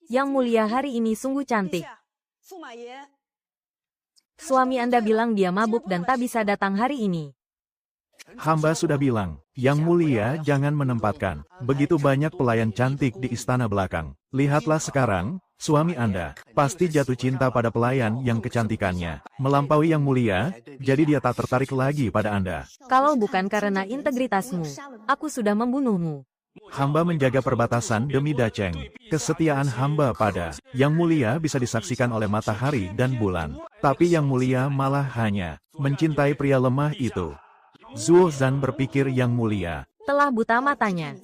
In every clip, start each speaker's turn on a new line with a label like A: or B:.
A: Yang mulia hari ini sungguh cantik. Suami Anda bilang dia mabuk dan tak bisa datang hari ini.
B: Hamba sudah bilang, Yang Mulia jangan menempatkan begitu banyak pelayan cantik di istana belakang. Lihatlah sekarang, suami Anda pasti jatuh cinta pada pelayan yang kecantikannya melampaui Yang Mulia, jadi dia tak tertarik lagi pada Anda.
A: Kalau bukan karena integritasmu, aku sudah membunuhmu.
B: Hamba menjaga perbatasan demi Dacheng. Kesetiaan hamba pada Yang Mulia bisa disaksikan oleh matahari dan bulan. Tapi Yang Mulia malah hanya mencintai pria lemah itu. Zuo Zhan berpikir Yang Mulia
A: Telah buta matanya.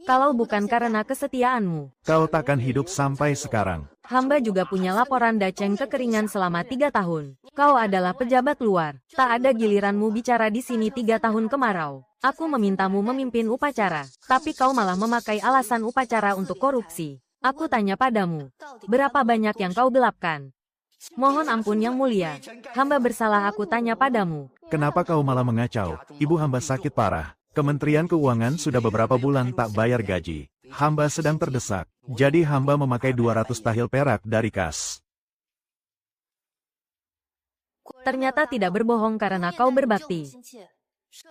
A: Kalau bukan karena kesetiaanmu,
B: kau takkan hidup sampai sekarang.
A: hamba juga punya laporan Dacheng kekeringan selama 3 tahun. Kau adalah pejabat luar. Tak ada giliranmu bicara di sini 3 tahun kemarau. Aku memintamu memimpin upacara, tapi kau malah memakai alasan upacara untuk korupsi. Aku tanya padamu, berapa banyak yang kau gelapkan? Mohon ampun Yang Mulia, hamba bersalah aku tanya padamu.
B: Kenapa kau malah mengacau? Ibu hamba sakit parah. Kementerian Keuangan sudah beberapa bulan tak bayar gaji. Hamba sedang terdesak, jadi hamba memakai 200 tahil perak dari kas.
A: Ternyata tidak berbohong karena kau berbakti.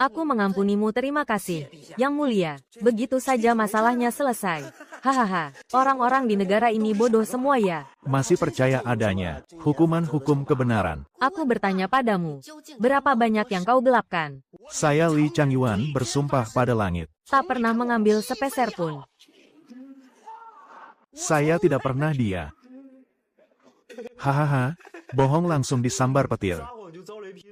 A: Aku mengampunimu, terima kasih. Yang Mulia, begitu saja masalahnya selesai. Hahaha, orang-orang di negara ini bodoh semua ya.
B: Masih percaya adanya hukuman-hukum kebenaran.
A: Aku bertanya padamu, berapa banyak yang kau gelapkan?
B: Saya Li Changyuan bersumpah pada langit.
A: Tak pernah mengambil sepeser pun.
B: Saya tidak pernah dia. Hahaha, bohong langsung disambar petir.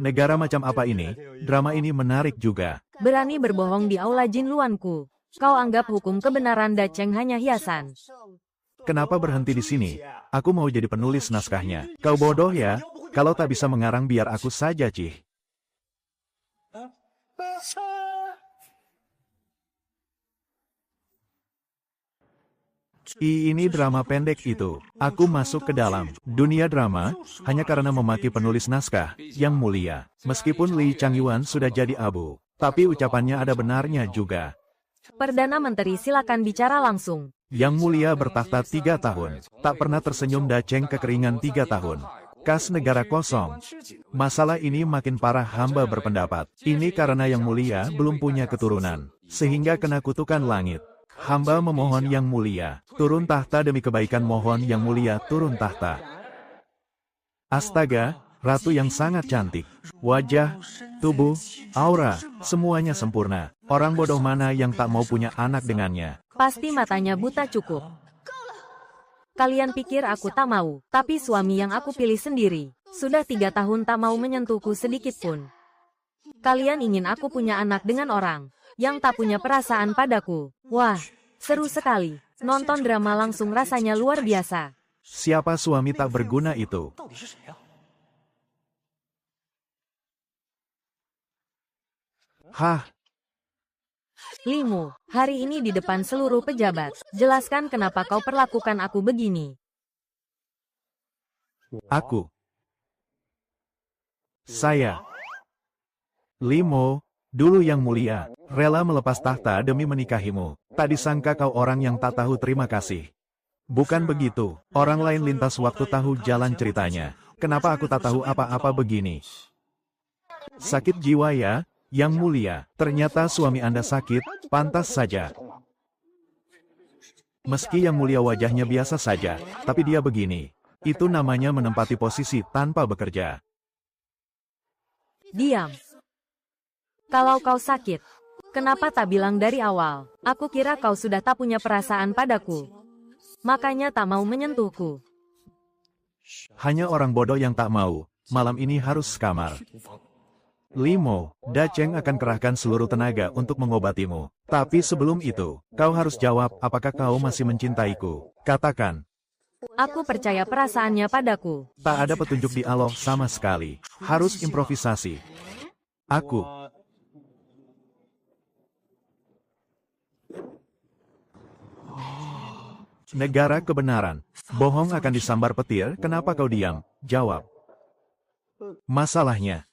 B: Negara macam apa ini? Drama ini menarik juga.
A: Berani berbohong di aula Jin Luanku. Kau anggap hukum kebenaran Dacheng hanya hiasan.
B: Kenapa berhenti di sini? Aku mau jadi penulis naskahnya. Kau bodoh ya? Kalau tak bisa mengarang biar aku saja, Cih. Ini drama pendek itu. Aku masuk ke dalam dunia drama hanya karena memaki penulis naskah Yang Mulia. Meskipun Li Changyuan sudah jadi abu, tapi ucapannya ada benarnya juga.
A: Perdana Menteri, silakan bicara langsung.
B: Yang Mulia bertakhta 3 tahun, tak pernah tersenyum Dacheng kekeringan 3 tahun. Kas negara kosong. Masalah ini makin parah, hamba berpendapat. Ini karena Yang Mulia belum punya keturunan, sehingga kena kutukan langit. Hamba memohon Yang Mulia turun tahta demi kebaikan, mohon Yang Mulia turun tahta. Astaga, ratu yang sangat cantik. Wajah, tubuh, aura, semuanya sempurna. Orang bodoh mana yang tak mau punya anak dengannya?
A: Pasti matanya buta cukup. Kalian pikir aku tak mau, tapi suami yang aku pilih sendiri. Sudah 3 tahun tak mau menyentuhku sedikit pun. Kalian ingin aku punya anak dengan orang yang tak punya perasaan padaku. Wah, seru sekali. Nonton drama langsung rasanya luar biasa.
B: Siapa suami tak berguna itu? Hah?
A: Limu, hari ini di depan seluruh pejabat, jelaskan kenapa kau perlakukan aku begini.
B: Saya, Limo, dulu Yang Mulia, rela melepas tahta demi menikahimu. Tak disangka kau orang yang tak tahu terima kasih. Bukan begitu, orang lain lintas waktu tahu jalan ceritanya. Kenapa aku tak tahu apa-apa begini? Sakit jiwa ya, Yang Mulia. Ternyata suami Anda sakit, pantas saja. Meski Yang Mulia wajahnya biasa saja, tapi dia begini. Itu namanya menempati posisi tanpa bekerja.
A: Diam. Kalau kau sakit, kenapa tak bilang dari awal? Aku kira kau sudah tak punya perasaan padaku. Makanya tak mau menyentuhku.
B: Hanya orang bodoh yang tak mau. Malam ini harus sekamar. Limo, Dacheng akan kerahkan seluruh tenaga untuk mengobatimu. Tapi sebelum itu, kau harus jawab apakah kau masih mencintaiku. Katakan.
A: Aku percaya perasaannya padaku.
B: Tak ada petunjuk dialog sama sekali. Harus improvisasi. Aku. Negara kebenaran. Bohong akan disambar petir, kenapa kau diam? Jawab. Masalahnya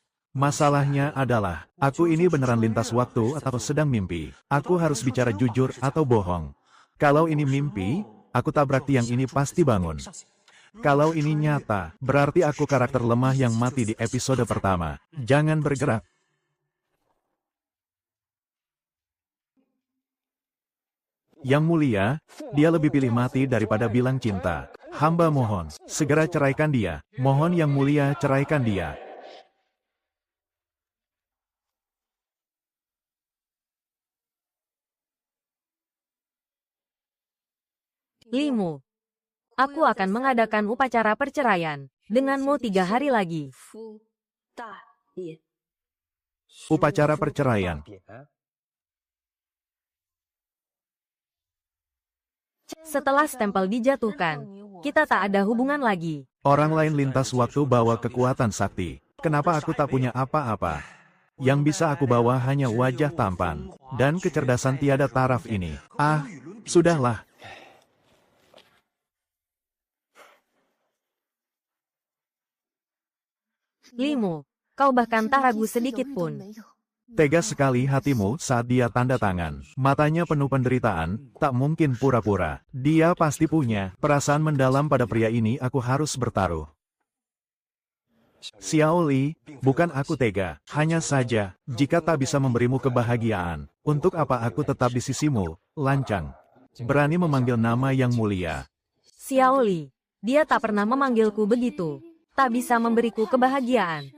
B: adalah, aku ini beneran lintas waktu atau sedang mimpi. Aku harus bicara jujur atau bohong. Kalau ini mimpi, Aku tabrak tiang ini pasti bangun. Kalau ini nyata, berarti aku karakter lemah yang mati di episode pertama. Jangan bergerak. Yang mulia, dia lebih pilih mati daripada bilang cinta. Hamba mohon, segera ceraikan dia. Mohon yang mulia ceraikan dia.
A: Limu, aku akan mengadakan upacara perceraian denganmu 3 hari lagi.
B: Upacara perceraian.
A: Setelah stempel dijatuhkan, kita tak ada hubungan lagi.
B: Orang lain lintas waktu bawa kekuatan sakti. Kenapa aku tak punya apa-apa? Yang bisa aku bawa hanya wajah tampan. Dan kecerdasan tiada taraf ini. Ah, sudahlah.
A: Limu, kau bahkan tak ragu sedikit pun.
B: Tegas sekali hatimu saat dia tanda tangan. Matanya penuh penderitaan, tak mungkin pura-pura. Dia pasti punya perasaan mendalam pada pria ini. Aku harus bertaruh. Xiao Li, bukan aku tega. Hanya saja, jika tak bisa memberimu kebahagiaan, untuk apa aku tetap di sisimu, lancang. Berani memanggil nama yang mulia.
A: Xiao Li, dia tak pernah memanggilku begitu. Tak bisa memberiku kebahagiaan.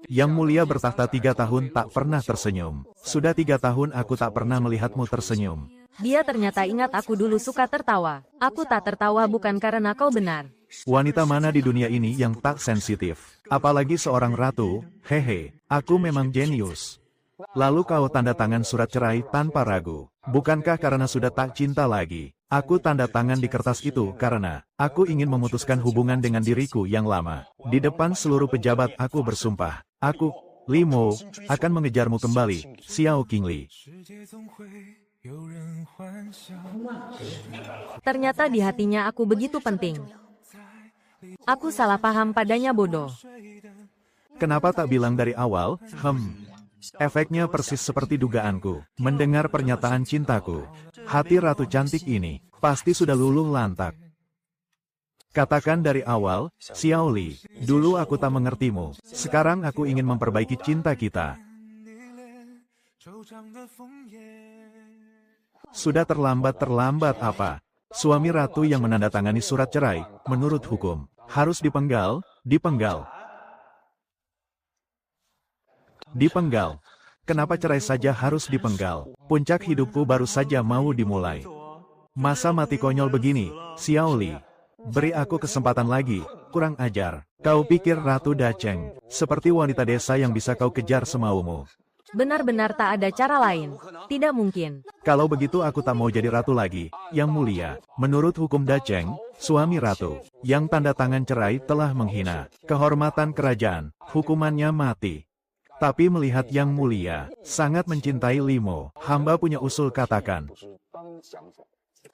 B: Yang mulia bertahta 3 tahun tak pernah tersenyum. Sudah 3 tahun aku tak pernah melihatmu tersenyum.
A: Dia ternyata ingat aku dulu suka tertawa. Aku tak tertawa bukan karena kau benar.
B: Wanita mana di dunia ini yang tak sensitif? Apalagi seorang ratu, hehe, aku memang jenius. Lalu kau tanda tangan surat cerai tanpa ragu. Bukankah karena sudah tak cinta lagi? Aku tanda tangan di kertas itu karena aku ingin memutuskan hubungan dengan diriku yang lama. Di depan seluruh pejabat aku bersumpah. Aku, Limo, akan mengejarmu kembali, Xiao Qingli.
A: Ternyata di hatinya aku begitu penting. Aku salah paham padanya bodoh.
B: Kenapa tak bilang dari awal? Efeknya persis seperti dugaanku. Mendengar pernyataan cintaku. Hati ratu cantik ini pasti sudah luluh lantak. Katakan dari awal, Xiao Li, dulu aku tak mengertimu. Sekarang aku ingin memperbaiki cinta kita. Sudah terlambat apa? Suami ratu yang menandatangani surat cerai, menurut hukum, harus dipenggal. Dipenggal. Kenapa cerai saja harus dipenggal? Puncak hidupku baru saja mau dimulai. Masa mati konyol begini, Xiao Li. Beri aku kesempatan lagi, kurang ajar. Kau pikir Ratu Dacheng, seperti wanita desa yang bisa kau kejar semaumu.
A: Benar-benar tak ada cara lain. Tidak mungkin.
B: Kalau begitu aku tak mau jadi ratu lagi, Yang Mulia. Menurut hukum Dacheng, suami ratu, yang tanda tangan cerai telah menghina kehormatan kerajaan, hukumannya mati. Tapi melihat Yang Mulia, sangat mencintai Limo, hamba punya usul katakan.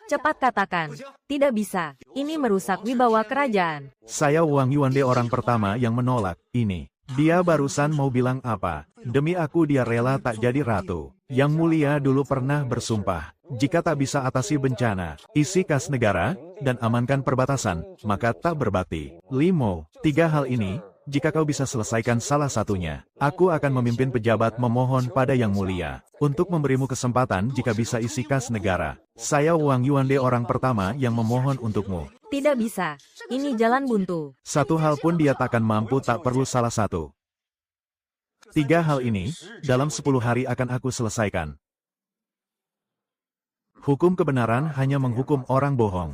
A: Cepat katakan. Tidak bisa. Ini merusak wibawa kerajaan.
B: Saya Wang Yuande orang pertama yang menolak ini. Dia barusan mau bilang apa? Demi aku dia rela tak jadi ratu. Yang Mulia dulu pernah bersumpah, jika tak bisa atasi bencana, isi kas negara, dan amankan perbatasan, maka tak berbakti. Limo, 3 hal ini, jika kau bisa selesaikan salah satunya, aku akan memimpin pejabat memohon pada Yang Mulia, untuk memberimu kesempatan jika bisa isi kas negara. Saya Wang Yuande orang pertama yang memohon untukmu.
A: Tidak bisa. Ini jalan buntu.
B: Satu hal pun dia takkan mampu, tak perlu salah satu. 3 hal ini, dalam 10 hari akan aku selesaikan. Hukum kebenaran hanya menghukum orang bohong,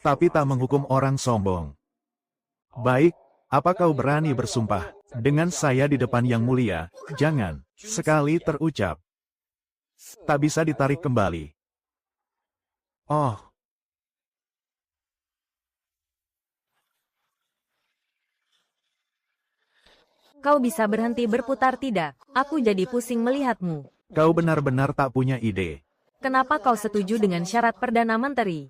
B: tapi tak menghukum orang sombong. Baik, apa kau berani bersumpah dengan saya di depan Yang Mulia? Jangan, sekali terucap, tak bisa ditarik kembali. Oh.
A: Kau bisa berhenti berputar tidak? Aku jadi pusing melihatmu.
B: Kau benar-benar tak punya ide.
A: Kenapa kau setuju dengan syarat Perdana Menteri?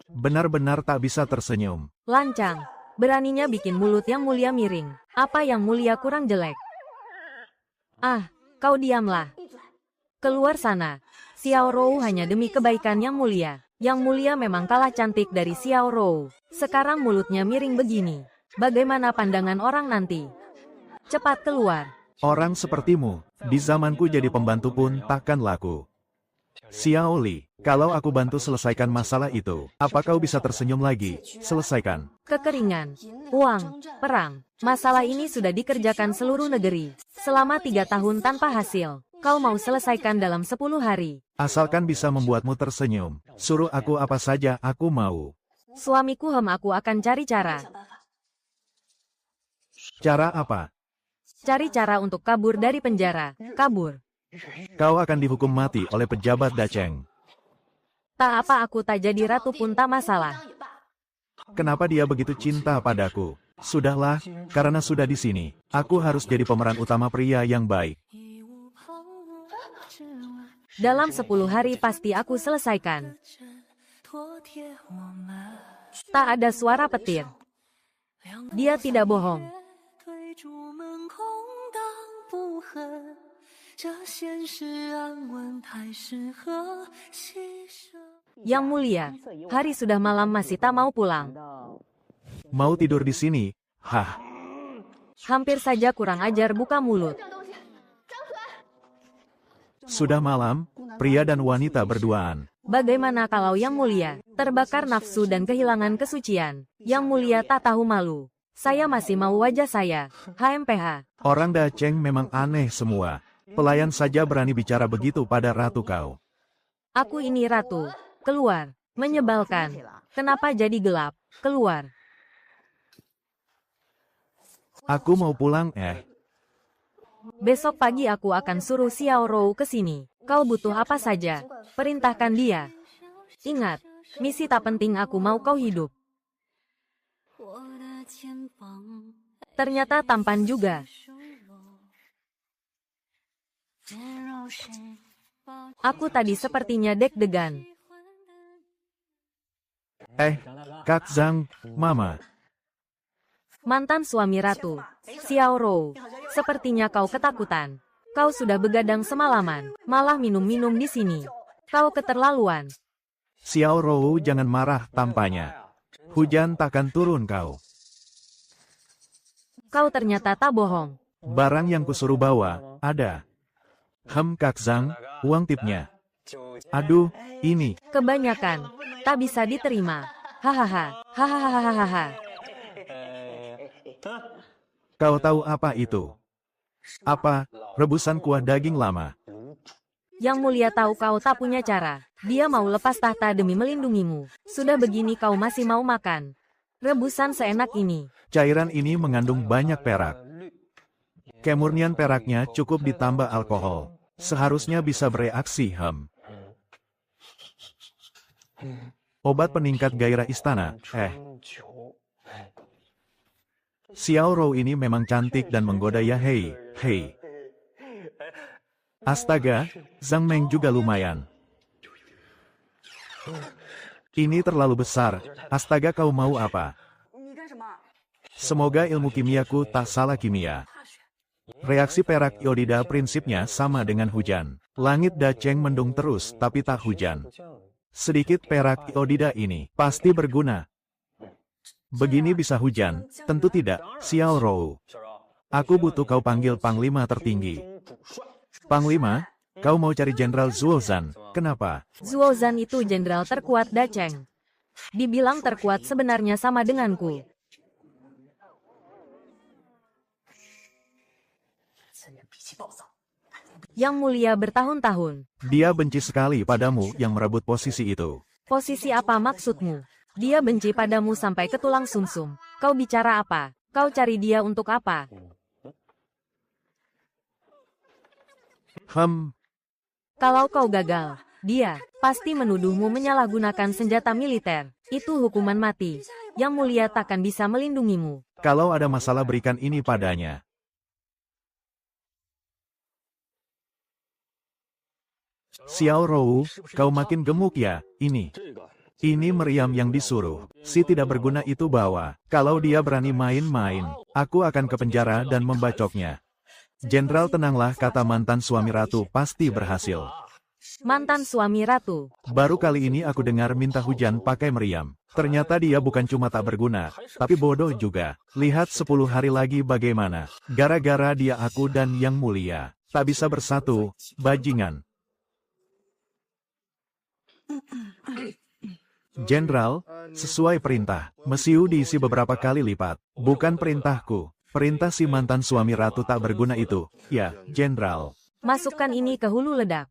B: Benar-benar tak bisa tersenyum.
A: Lancang. Beraninya bikin mulut Yang Mulia miring. Apa Yang Mulia kurang jelek? Ah, kau diamlah. Keluar sana. Xiao Rou hanya demi kebaikan Yang Mulia. Yang Mulia memang kalah cantik dari Xiao Rou. Sekarang mulutnya miring begini. Bagaimana pandangan orang nanti? Cepat keluar.
B: Orang sepertimu, di zamanku jadi pembantu pun takkan laku. Xiao Li, kalau aku bantu selesaikan masalah itu, apa kau bisa tersenyum lagi? Selesaikan.
A: Kekeringan, uang, perang. Masalah ini sudah dikerjakan seluruh negeri. Selama 3 tahun tanpa hasil. Kau mau selesaikan dalam 10 hari.
B: Asalkan bisa membuatmu tersenyum. Suruh aku apa saja, aku mau.
A: Suamiku aku akan cari cara.
B: Cara apa?
A: Cari cara untuk kabur dari penjara. Kabur.
B: Kau akan dihukum mati oleh pejabat Dacheng.
A: Tak apa, aku tak jadi ratu pun tak masalah.
B: Kenapa dia begitu cinta padaku? Sudahlah, karena sudah di sini, aku harus jadi pemeran utama pria yang baik.
A: Dalam 10 hari pasti aku selesaikan. Tak ada suara petir. Dia tidak bohong. Yang Mulia, hari sudah malam masih tak mau pulang.
B: Mau tidur di sini? Hah.
A: Hampir saja kurang ajar buka mulut.
B: Sudah malam, pria dan wanita berduaan.
A: Bagaimana kalau Yang Mulia terbakar nafsu dan kehilangan kesucian? Yang Mulia tak tahu malu. Saya masih mau wajah saya. HMPH.
B: Orang Dacheng memang aneh semua. Pelayan saja berani bicara begitu pada ratu kau.
A: Aku ini ratu. Keluar. Menyebalkan. Kenapa jadi gelap? Keluar.
B: Aku mau pulang
A: Besok pagi aku akan suruh Xiao Rou ke sini. Kau butuh apa saja? Perintahkan dia. Ingat, misi tak penting, aku mau kau hidup. Ternyata tampan juga. Aku tadi sepertinya deg-degan.
B: Kak Zhang, Mama.
A: Mantan suami ratu, Xiao Rou. Sepertinya kau ketakutan. Kau sudah begadang semalaman, malah minum-minum di sini. Kau keterlaluan.
B: Xiao Rou, jangan marah tampaknya. Hujan takkan turun kau.
A: Kau ternyata tak bohong.
B: Barang yang kusuruh bawa, ada. Kak Zhang, uang tipnya. Aduh, ini.
A: Kebanyakan. Tak bisa diterima. Hahaha. Hahaha.
B: Kau tahu apa itu? Apa? Rebusan kuah daging lama.
A: Yang Mulia tahu kau tak punya cara. Dia mau lepas tahta demi melindungimu. Sudah begini kau masih mau makan. Rebusan seenak ini.
B: Cairan ini mengandung banyak perak. Kemurnian peraknya cukup ditambah alkohol. Seharusnya bisa bereaksi. Obat peningkat gairah istana. Xiao Rou ini memang cantik dan menggoda ya. Hei. Astaga, Zhang Meng juga lumayan. Ini terlalu besar. Astaga, kau mau apa? Semoga ilmu kimiaku tak salah kimia. Reaksi perak iodida prinsipnya sama dengan hujan. Langit Dacheng mendung terus tapi tak hujan. Sedikit perak iodida ini pasti berguna. Begini bisa hujan? Tentu tidak, Xiao Rou. Aku butuh kau panggil Panglima tertinggi. Panglima, kau mau cari Jenderal Zuozhan. Kenapa?
A: Zuozhan itu jenderal terkuat Dacheng. Dibilang terkuat sebenarnya sama denganku. Yang Mulia bertahun-tahun.
B: Dia benci sekali padamu yang merebut posisi itu.
A: Posisi apa maksudmu? Dia benci padamu sampai ke tulang sumsum. Kau bicara apa? Kau cari dia untuk apa? Kalau kau gagal, dia pasti menuduhmu menyalahgunakan senjata militer. Itu hukuman mati. Yang Mulia takkan bisa melindungimu.
B: Kalau ada masalah berikan ini padanya. Xiao Rou, kau makin gemuk ya, Ini meriam yang disuruh. Si tidak berguna itu bawa. Kalau dia berani main-main, aku akan ke penjara dan membacoknya. Jenderal tenanglah, kata mantan suami ratu, pasti berhasil.
A: Mantan suami ratu.
B: Baru kali ini aku dengar minta hujan pakai meriam. Ternyata dia bukan cuma tak berguna, tapi bodoh juga. Lihat 10 hari lagi bagaimana. Gara-gara dia aku dan Yang Mulia tak bisa bersatu, bajingan. Jenderal, sesuai perintah, mesiu diisi beberapa kali lipat. Bukan perintahku, perintah si mantan suami ratu tak berguna itu. Ya, Jenderal.
A: Masukkan ini ke hulu ledak.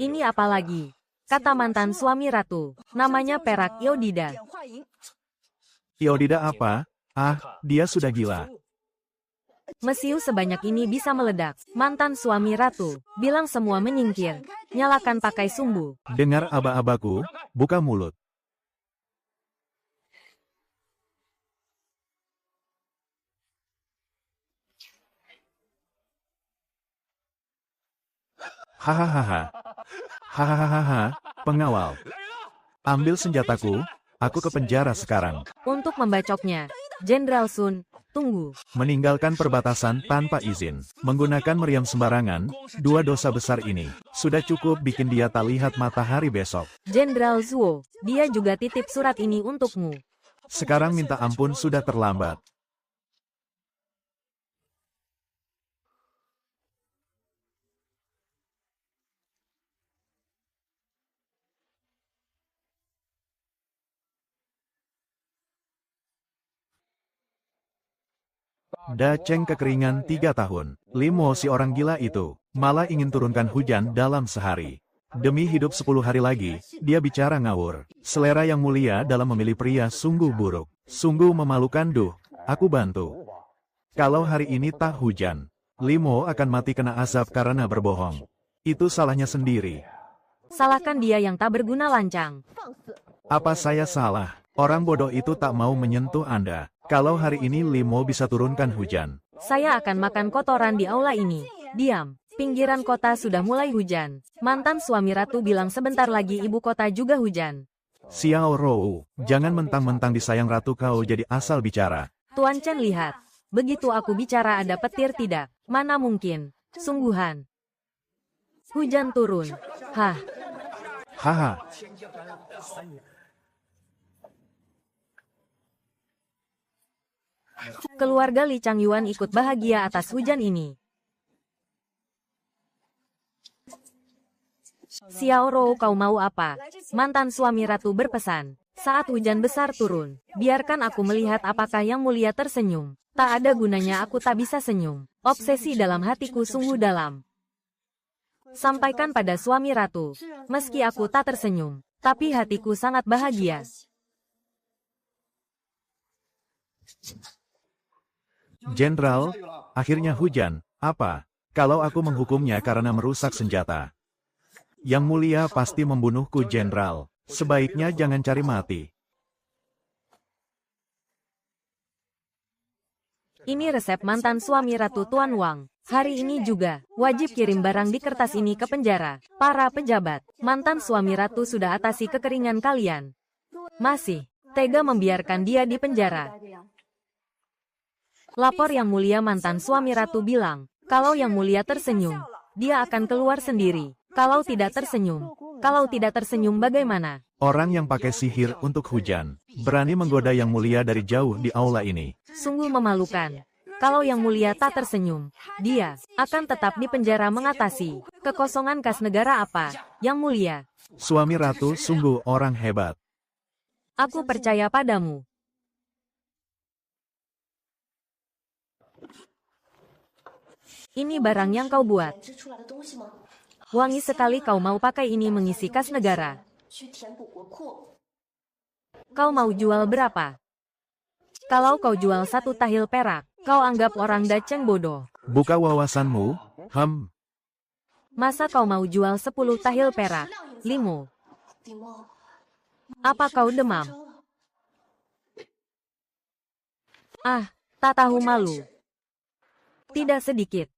A: Ini apa lagi? Kata mantan suami ratu. Namanya perak iodida.
B: Iodida apa? Ah, dia sudah gila.
A: Mesiu sebanyak ini bisa meledak. Mantan suami ratu. Bilang semua menyingkir. Nyalakan pakai sumbu.
B: Dengar aba-abaku, buka mulut. Hahaha. Hahaha, pengawal. Ambil senjataku, aku ke penjara sekarang.
A: Untuk membacoknya, Jenderal Sun, tunggu.
B: Meninggalkan perbatasan tanpa izin. Menggunakan meriam sembarangan, 2 dosa besar ini. Sudah cukup bikin dia tak lihat matahari besok.
A: Jenderal Zuo, dia juga titip surat ini untukmu.
B: Sekarang minta ampun sudah terlambat. Da Cheng kekeringan 3 tahun. Limo si orang gila itu, malah ingin turunkan hujan dalam sehari. Demi hidup 10 hari lagi, dia bicara ngawur. Selera Yang Mulia dalam memilih pria sungguh buruk. Sungguh memalukan aku bantu. Kalau hari ini tak hujan, Limo akan mati kena azab karena berbohong. Itu salahnya sendiri.
A: Salahkan dia yang tak berguna lancang.
B: Apa saya salah? Orang bodoh itu tak mau menyentuh Anda. Kalau hari ini Limo bisa turunkan hujan.
A: Saya akan makan kotoran di aula ini. Diam. Pinggiran kota sudah mulai hujan. Mantan suami ratu bilang sebentar lagi ibu kota juga hujan.
B: Xiao Rou, jangan mentang-mentang disayang ratu kau jadi asal bicara.
A: Tuan Chen lihat. Begitu aku bicara ada petir tidak? Mana mungkin. Sungguhan. Hujan turun. Hah.
B: Haha.
A: Keluarga Li Changyuan ikut bahagia atas hujan ini. Xiao Rou, kau mau apa? Mantan suami ratu berpesan. Saat hujan besar turun, biarkan aku melihat apakah Yang Mulia tersenyum. Tak ada gunanya aku tak bisa senyum. Obsesi dalam hatiku sungguh dalam. Sampaikan pada suami ratu. Meski aku tak tersenyum, tapi hatiku sangat bahagia.
B: Jenderal, akhirnya hujan. Apa? Kalau aku menghukumnya karena merusak senjata. Yang Mulia pasti membunuhku, Jenderal. Sebaiknya jangan cari mati.
A: Ini resep mantan suami ratu Tuan Wang. Hari ini juga, wajib kirim barang di kertas ini ke penjara. Para pejabat, mantan suami ratu sudah atasi kekeringan kalian. Masih, tega membiarkan dia di penjara. Lapor Yang Mulia, mantan suami ratu bilang, kalau Yang Mulia tersenyum, dia akan keluar sendiri. Kalau tidak tersenyum bagaimana?
B: Orang yang pakai sihir untuk hujan, berani menggoda Yang Mulia dari jauh di aula ini.
A: Sungguh memalukan. Kalau Yang Mulia tak tersenyum, dia akan tetap di penjara mengatasi kekosongan kas negara apa, Yang Mulia.
B: Suami ratu sungguh orang hebat.
A: Aku percaya padamu. Ini barang yang kau buat. Wangi sekali, kau mau pakai ini mengisi kas negara. Kau mau jual berapa? Kalau kau jual 1 tahil perak, kau anggap orang Da Cheng bodoh.
B: Buka wawasanmu,
A: Masa kau mau jual 10 tahil perak? Limo. Apa kau demam? Ah, tak tahu malu. Tidak sedikit.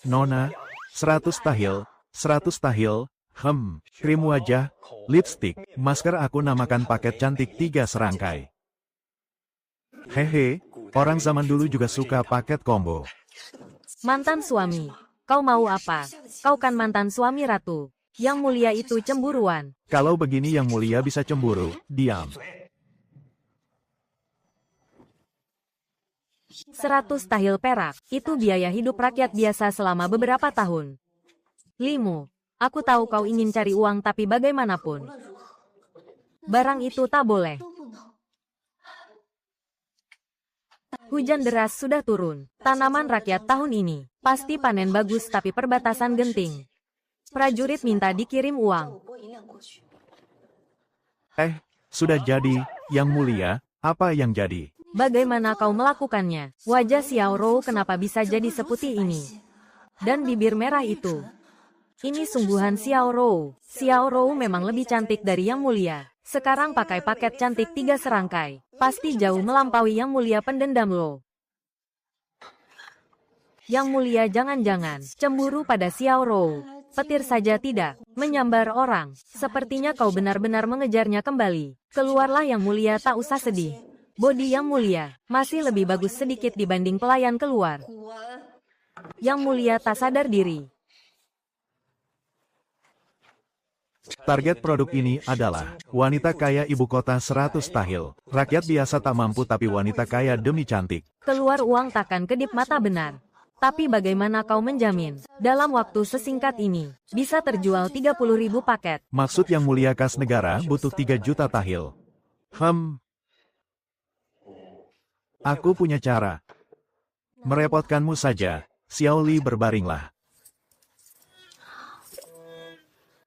B: Nona, 100 tahil, 100 tahil, krim wajah, lipstick, masker aku namakan paket cantik 3 serangkai. Hehe, orang zaman dulu juga suka paket combo.
A: Mantan suami, kau mau apa? Kau kan mantan suami ratu. Yang mulia itu cemburuan.
B: Kalau begini yang mulia bisa cemburu, diam.
A: 100 tahil perak, itu biaya hidup rakyat biasa selama beberapa tahun. Limu, aku tahu kau ingin cari uang tapi bagaimanapun. Barang itu tak boleh. Hujan deras sudah turun. Tanaman rakyat tahun ini pasti panen bagus tapi perbatasan genting. Prajurit minta dikirim uang.
B: Sudah jadi, yang mulia, apa yang jadi?
A: Bagaimana kau melakukannya? Wajah Xiao Rou kenapa bisa jadi seputih ini? Dan bibir merah itu. Ini sungguhan Xiao Rou. Xiao Rou memang lebih cantik dari yang mulia. Sekarang pakai paket cantik 3 serangkai. Pasti jauh melampaui yang mulia pendendam lo. Yang mulia jangan-jangan cemburu pada Xiao Rou. Petir saja tidak. Menyambar orang. Sepertinya kau benar-benar mengejarnya kembali. Keluarlah yang mulia, tak usah sedih. Bodi yang mulia masih lebih bagus sedikit dibanding pelayan keluar. Yang mulia tak sadar diri.
B: Target produk ini adalah wanita kaya ibu kota 100 tahil. Rakyat biasa tak mampu tapi wanita kaya demi cantik.
A: Keluar uang takkan kedip mata benar. Tapi bagaimana kau menjamin, dalam waktu sesingkat ini, bisa terjual 30.000 paket?
B: Maksud yang mulia kas negara butuh 3 juta tahil. Aku punya cara. Merepotkanmu saja, Xiao Li, berbaringlah.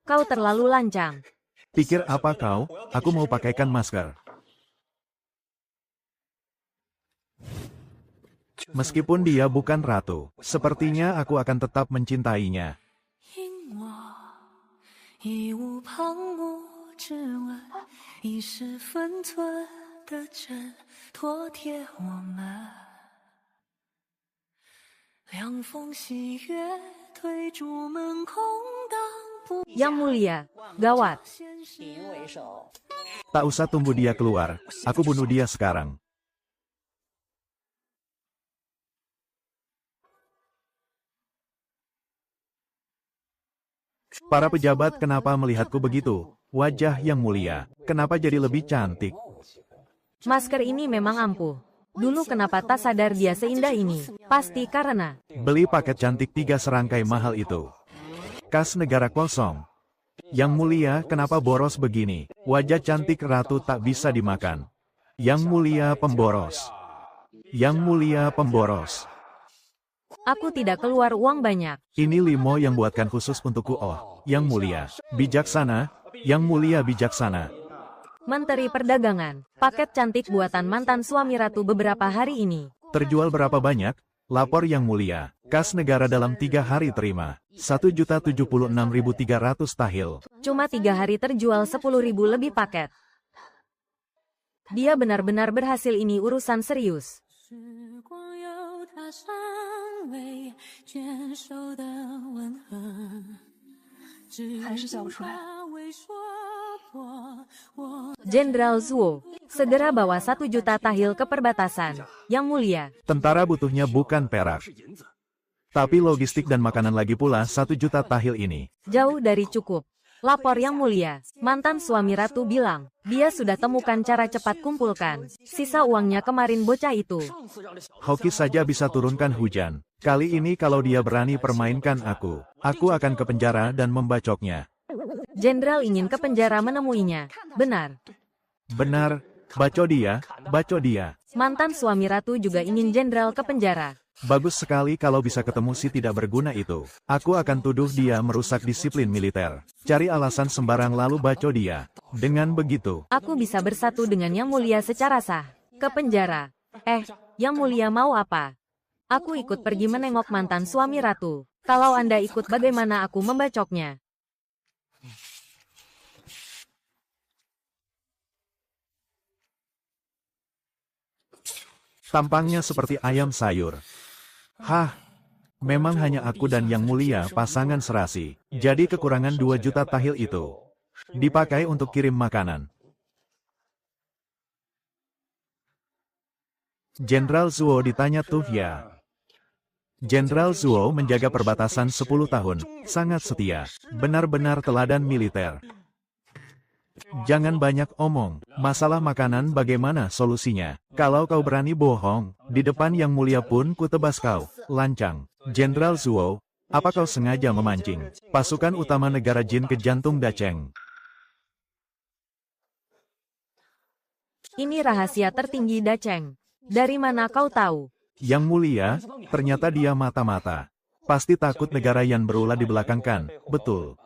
A: Kau terlalu lancang.
B: Pikir apa kau? Aku mau pakaikan masker. Meskipun dia bukan ratu, sepertinya aku akan tetap mencintainya.
A: Yang mulia, gawat.
B: Tak usah tunggu dia keluar, aku bunuh dia sekarang. Para pejabat kenapa melihatku begitu? Wajah yang mulia, kenapa jadi lebih cantik?
A: Masker ini memang ampuh. Dulu kenapa tak sadar dia seindah ini? Pasti karena
B: beli paket cantik 3 serangkai mahal itu. Kas negara kosong. Yang mulia, kenapa boros begini? Wajah cantik ratu tak bisa dimakan. Yang mulia pemboros. Yang mulia pemboros.
A: aku tidak keluar uang banyak.
B: Ini limo yang buatkan khusus untukku. Oh, yang mulia. Bijaksana. Yang mulia bijaksana.
A: Menteri Perdagangan, paket cantik buatan mantan suami ratu beberapa hari ini.
B: Terjual berapa banyak? Lapor yang mulia. Kas negara dalam 3 hari terima. 1.076.300 tahil.
A: Cuma 3 hari terjual 10.000 lebih paket. Dia benar-benar berhasil, ini urusan serius. Jenderal Zuo, segera bawa 1 juta tahil ke perbatasan. Yang mulia.
B: Tentara butuhnya bukan perak, tapi logistik dan makanan lagi pula 1 juta tahil ini.
A: Jauh dari cukup. Lapor yang mulia. Mantan suami ratu bilang, dia sudah temukan cara cepat kumpulkan sisa uangnya kemarin bocah itu.
B: Hoki saja bisa turunkan hujan. Kali ini kalau dia berani permainkan aku akan ke penjara dan membacoknya.
A: Jenderal ingin ke penjara menemuinya. Benar.
B: Benar, bacok dia, bacok dia.
A: Mantan suami ratu juga ingin jenderal ke penjara.
B: Bagus sekali kalau bisa ketemu si tidak berguna itu. Aku akan tuduh dia merusak disiplin militer. Cari alasan sembarang lalu bacok dia. Dengan begitu,
A: aku bisa bersatu dengan yang mulia secara sah. Ke penjara. Yang mulia mau apa? Aku ikut pergi menengok mantan suami ratu. Kalau Anda ikut, bagaimana aku membacoknya?
B: Tampangnya seperti ayam sayur. Memang hanya aku dan yang mulia pasangan serasi. Jadi kekurangan 2 juta tahil itu dipakai untuk kirim makanan. Jenderal Zuo ditanya tuh ya. Jenderal Zuo menjaga perbatasan 10 tahun, sangat setia, benar-benar teladan militer. Jangan banyak omong, masalah makanan bagaimana solusinya? Kalau kau berani bohong, di depan Yang Mulia pun kutebas kau, lancang. Jenderal Zuo, apa kau sengaja memancing pasukan utama negara Jin ke jantung Dacheng?
A: Ini rahasia tertinggi Dacheng. Dari mana kau tahu?
B: Yang Mulia, ternyata dia mata-mata. Pasti takut negara Yan berulah dibelakangkan, betul.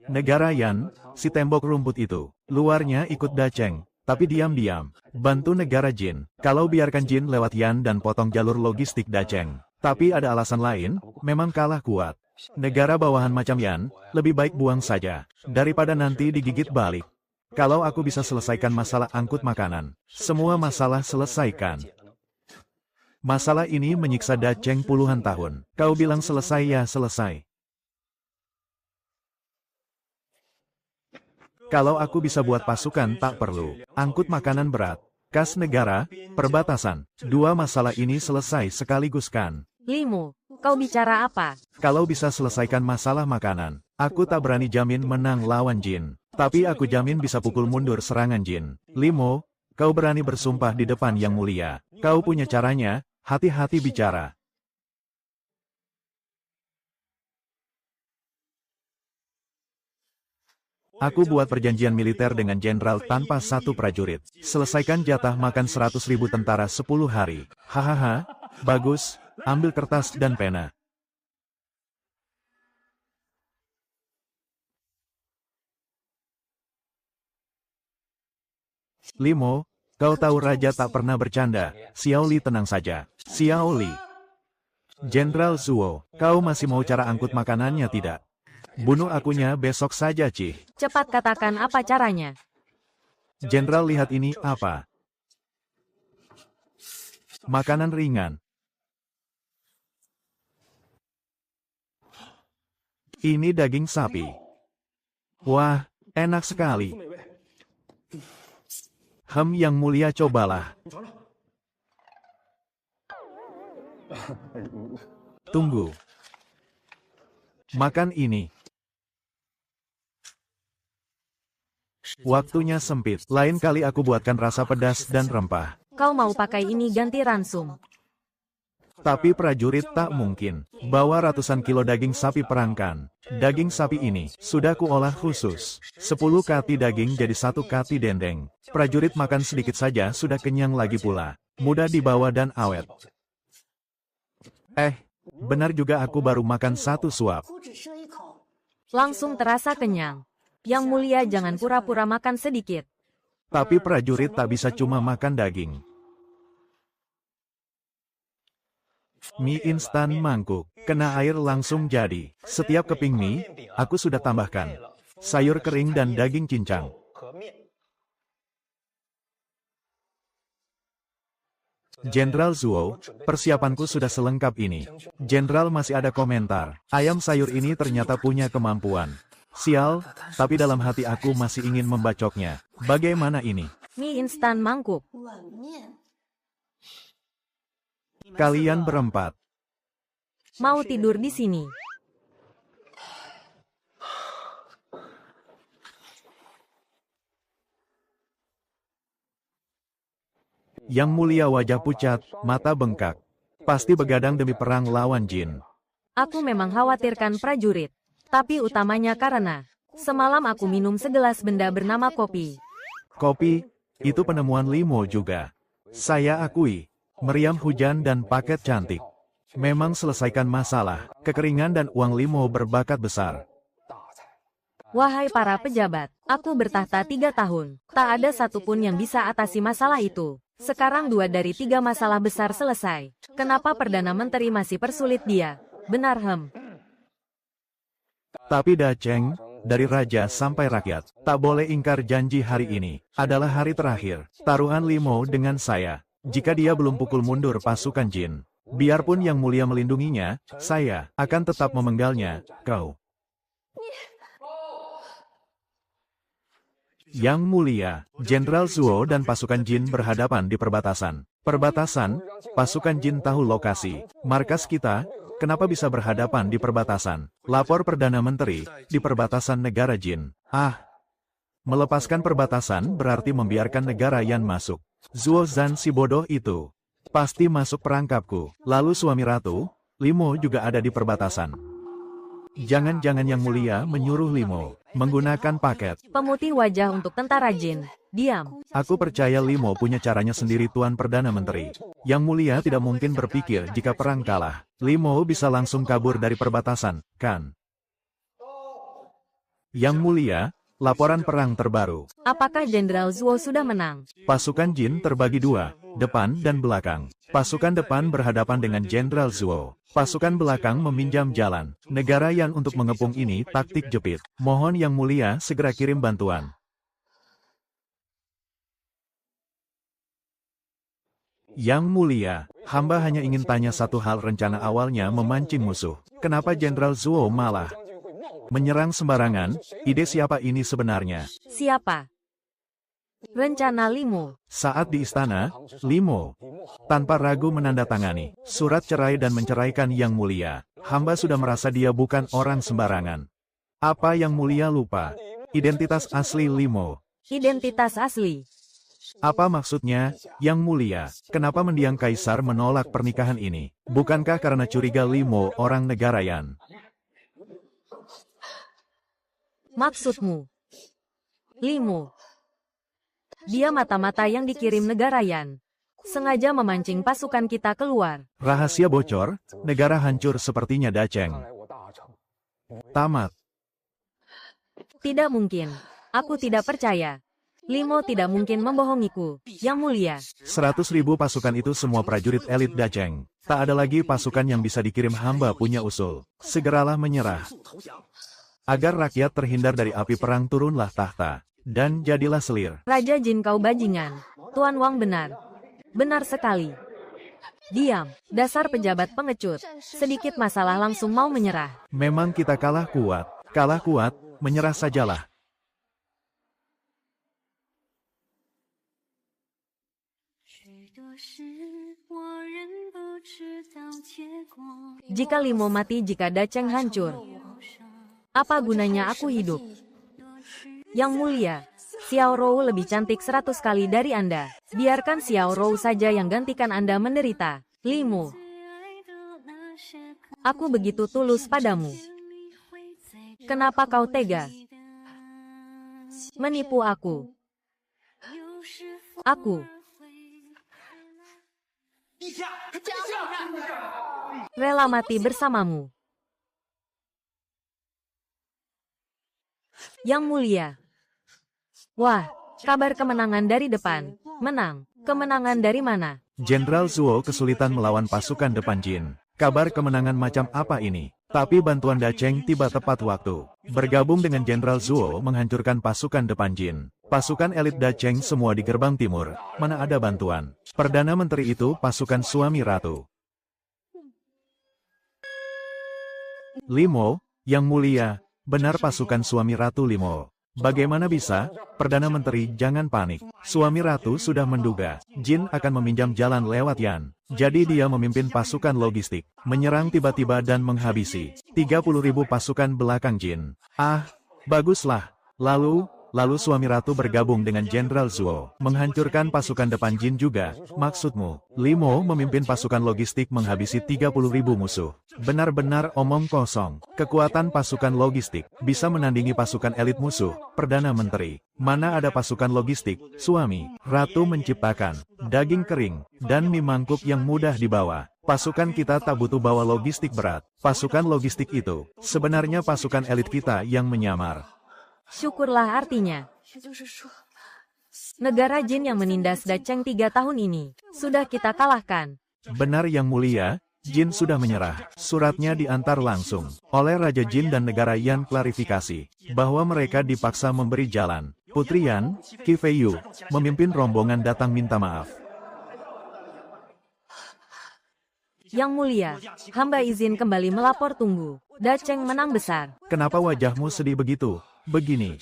B: Negara Yan, si tembok rumput itu, luarnya ikut Dacheng, tapi diam-diam. Bantu negara Jin, kalau biarkan Jin lewat Yan dan potong jalur logistik Dacheng. Tapi ada alasan lain, memang kalah kuat. Negara bawahan macam Yan, lebih baik buang saja, daripada nanti digigit balik. Kalau aku bisa selesaikan masalah angkut makanan, semua masalah selesaikan. Masalah ini menyiksa Dacheng puluhan tahun. Kau bilang selesai ya selesai. Kalau aku bisa buat pasukan tak perlu. Angkut makanan berat. Kas negara, perbatasan. Dua masalah ini selesai sekaligus kan.
A: Limo, kau bicara apa?
B: Kalau bisa selesaikan masalah makanan, aku tak berani jamin menang lawan Jin. Tapi aku jamin bisa pukul mundur serangan Jin. Limo, kau berani bersumpah di depan Yang Mulia. Kau punya caranya. Hati-hati bicara. Aku buat perjanjian militer dengan jenderal tanpa satu prajurit. Selesaikan jatah makan 100.000 tentara 10 hari. Hahaha, bagus, ambil kertas dan pena. Limo, kau tahu raja tak pernah bercanda. Xiao Li tenang saja. Xiao Li. Jenderal Zuo, kau masih mau cara angkut makanannya tidak? Bunuh akunya besok saja, Cih.
A: Cepat katakan apa caranya.
B: Jenderal lihat ini apa? Makanan ringan. Ini daging sapi. Wah, enak sekali. Yang Mulia cobalah. Tunggu. Makan ini. Waktunya sempit. Lain kali aku buatkan rasa pedas dan rempah.
A: Kau mau pakai ini ganti ransum.
B: Tapi prajurit tak mungkin. Bawa ratusan kilo daging sapi perangkan. Daging sapi ini sudah kuolah khusus. 10 kati daging jadi 1 kati dendeng. Prajurit makan sedikit saja sudah kenyang lagi pula. Mudah dibawa dan awet. Benar juga aku baru makan 1 suap.
A: Langsung terasa kenyang. Yang Mulia jangan pura-pura makan sedikit.
B: Tapi prajurit tak bisa cuma makan daging. Mie instan mangkuk, kena air langsung jadi. Setiap keping mie, aku sudah tambahkan sayur kering dan daging cincang. Jenderal Zuo, persiapanku sudah selengkap ini. Jenderal masih ada komentar. Ayam sayur ini ternyata punya kemampuan. Sial, tapi dalam hati aku masih ingin membacoknya. Bagaimana ini?
A: Mie instan mangkuk.
B: Kalian berempat.
A: Mau tidur di sini.
B: Yang Mulia wajah pucat, mata bengkak. Pasti begadang demi perang lawan Jin.
A: Aku memang khawatirkan prajurit. Tapi utamanya karena semalam aku minum segelas benda bernama kopi.
B: Kopi, itu penemuan Limo juga. Saya akui, meriam hujan dan paket cantik. Memang selesaikan masalah, kekeringan dan uang Limo berbakat besar.
A: Wahai para pejabat, aku bertahta 3 tahun. Tak ada satupun yang bisa atasi masalah itu. Sekarang 2 dari 3 masalah besar selesai. Kenapa Perdana Menteri masih persulit dia? Benar
B: Tapi Dacheng, dari raja sampai rakyat, tak boleh ingkar janji hari ini. Adalah hari terakhir, taruhan Limo dengan saya. Jika dia belum pukul mundur pasukan Jin, biarpun Yang Mulia melindunginya, saya akan tetap memenggalnya. Kau. Yang mulia, Jenderal Zuo dan pasukan Jin berhadapan di perbatasan. Perbatasan, pasukan Jin tahu lokasi. Markas kita, kenapa bisa berhadapan di perbatasan? Lapor Perdana Menteri, di perbatasan negara Jin. Melepaskan perbatasan berarti membiarkan negara Yan masuk. Zuo Zan si bodoh itu pasti masuk perangkapku. Lalu suami ratu, Limo juga ada di perbatasan. Jangan-jangan Yang Mulia menyuruh Limo menggunakan paket.
A: Pemutih wajah untuk tentara Jin. Diam.
B: Aku percaya Limo punya caranya sendiri, Tuan Perdana Menteri. Yang Mulia tidak mungkin berpikir jika perang kalah, Limo bisa langsung kabur dari perbatasan, kan? Yang Mulia, laporan perang terbaru.
A: Apakah Jenderal Zuo sudah menang?
B: Pasukan Jin terbagi dua, depan dan belakang. Pasukan depan berhadapan dengan Jenderal Zuo. Pasukan belakang meminjam jalan. Negara Yan untuk mengepung ini taktik jepit. Mohon Yang Mulia segera kirim bantuan. Yang Mulia, hamba hanya ingin tanya satu hal. Rencana awalnya memancing musuh. Kenapa Jenderal Zuo malah menyerang sembarangan? Ide siapa ini sebenarnya?
A: Siapa? Rencana Limo.
B: Saat di istana, Limo tanpa ragu menandatangani surat cerai dan menceraikan Yang Mulia. Hamba sudah merasa dia bukan orang sembarangan. Apa Yang Mulia lupa? Identitas asli Limo.
A: Identitas asli.
B: Apa maksudnya, Yang Mulia? Kenapa mendiang kaisar menolak pernikahan ini? Bukankah karena curiga Limo orang negara Yan?
A: Maksudmu? Limo. Dia mata-mata yang dikirim negara Yan. Sengaja memancing pasukan kita keluar.
B: Rahasia bocor, negara hancur sepertinya Dacheng. Tamat.
A: Tidak mungkin. Aku tidak percaya. Limo tidak mungkin membohongiku, Yang Mulia.
B: 100.000 pasukan itu semua prajurit elit Dacheng. Tak ada lagi pasukan yang bisa dikirim. Hamba punya usul. Segeralah menyerah. Agar rakyat terhindar dari api perang, turunlah tahta. Dan jadilah selir.
A: Raja Jin, kau bajingan. Tuan Wang benar. Benar sekali. Diam, dasar pejabat pengecut. Sedikit masalah langsung mau menyerah.
B: Memang kita kalah kuat. Kalah kuat, menyerah sajalah.
A: Jika Limo mati, jika Dacheng hancur, apa gunanya aku hidup? Yang Mulia, Xiao Rou lebih cantik 100 kali dari Anda. Biarkan Xiao Rou saja yang gantikan Anda menderita. Limo, aku begitu tulus padamu. Kenapa kau tega menipu aku? Aku rela mati bersamamu. Yang Mulia. Wah, kabar kemenangan dari depan. Menang. Kemenangan dari mana?
B: Jenderal Zuo kesulitan melawan pasukan depan Jin. Kabar kemenangan macam apa ini? Tapi bantuan Dacheng tiba tepat waktu. Bergabung dengan Jenderal Zuo menghancurkan pasukan depan Jin. Pasukan elit Dacheng semua di gerbang timur. Mana ada bantuan? Perdana Menteri itu pasukan suami ratu. Limo, Yang Mulia, benar pasukan suami ratu Limo. Bagaimana bisa? Perdana Menteri, jangan panik. Suami ratu sudah menduga Jin akan meminjam jalan lewat Yan. Jadi dia memimpin pasukan logistik, menyerang tiba-tiba dan menghabisi 30.000 pasukan belakang Jin. Baguslah. Lalu suami ratu bergabung dengan Jenderal Zuo, menghancurkan pasukan depan Jin juga. Maksudmu, Limo memimpin pasukan logistik menghabisi 30.000 musuh. Benar-benar omong kosong. Kekuatan pasukan logistik bisa menandingi pasukan elit musuh. Perdana Menteri, mana ada pasukan logistik? Suami ratu menciptakan daging kering dan mie mangkuk yang mudah dibawa. Pasukan kita tak butuh bawa logistik berat. Pasukan logistik itu sebenarnya pasukan elit kita yang menyamar.
A: Syukurlah artinya. Negara Jin yang menindas Dacheng 3 tahun ini, sudah kita kalahkan.
B: Benar Yang Mulia, Jin sudah menyerah. Suratnya diantar langsung oleh Raja Jin dan negara Yan. Klarifikasi bahwa mereka dipaksa memberi jalan. Putri Yan, Qi Feiyu, memimpin rombongan datang minta maaf.
A: Yang Mulia, hamba izin kembali melapor. Tunggu. Dacheng menang besar.
B: Kenapa wajahmu sedih begitu? Begini.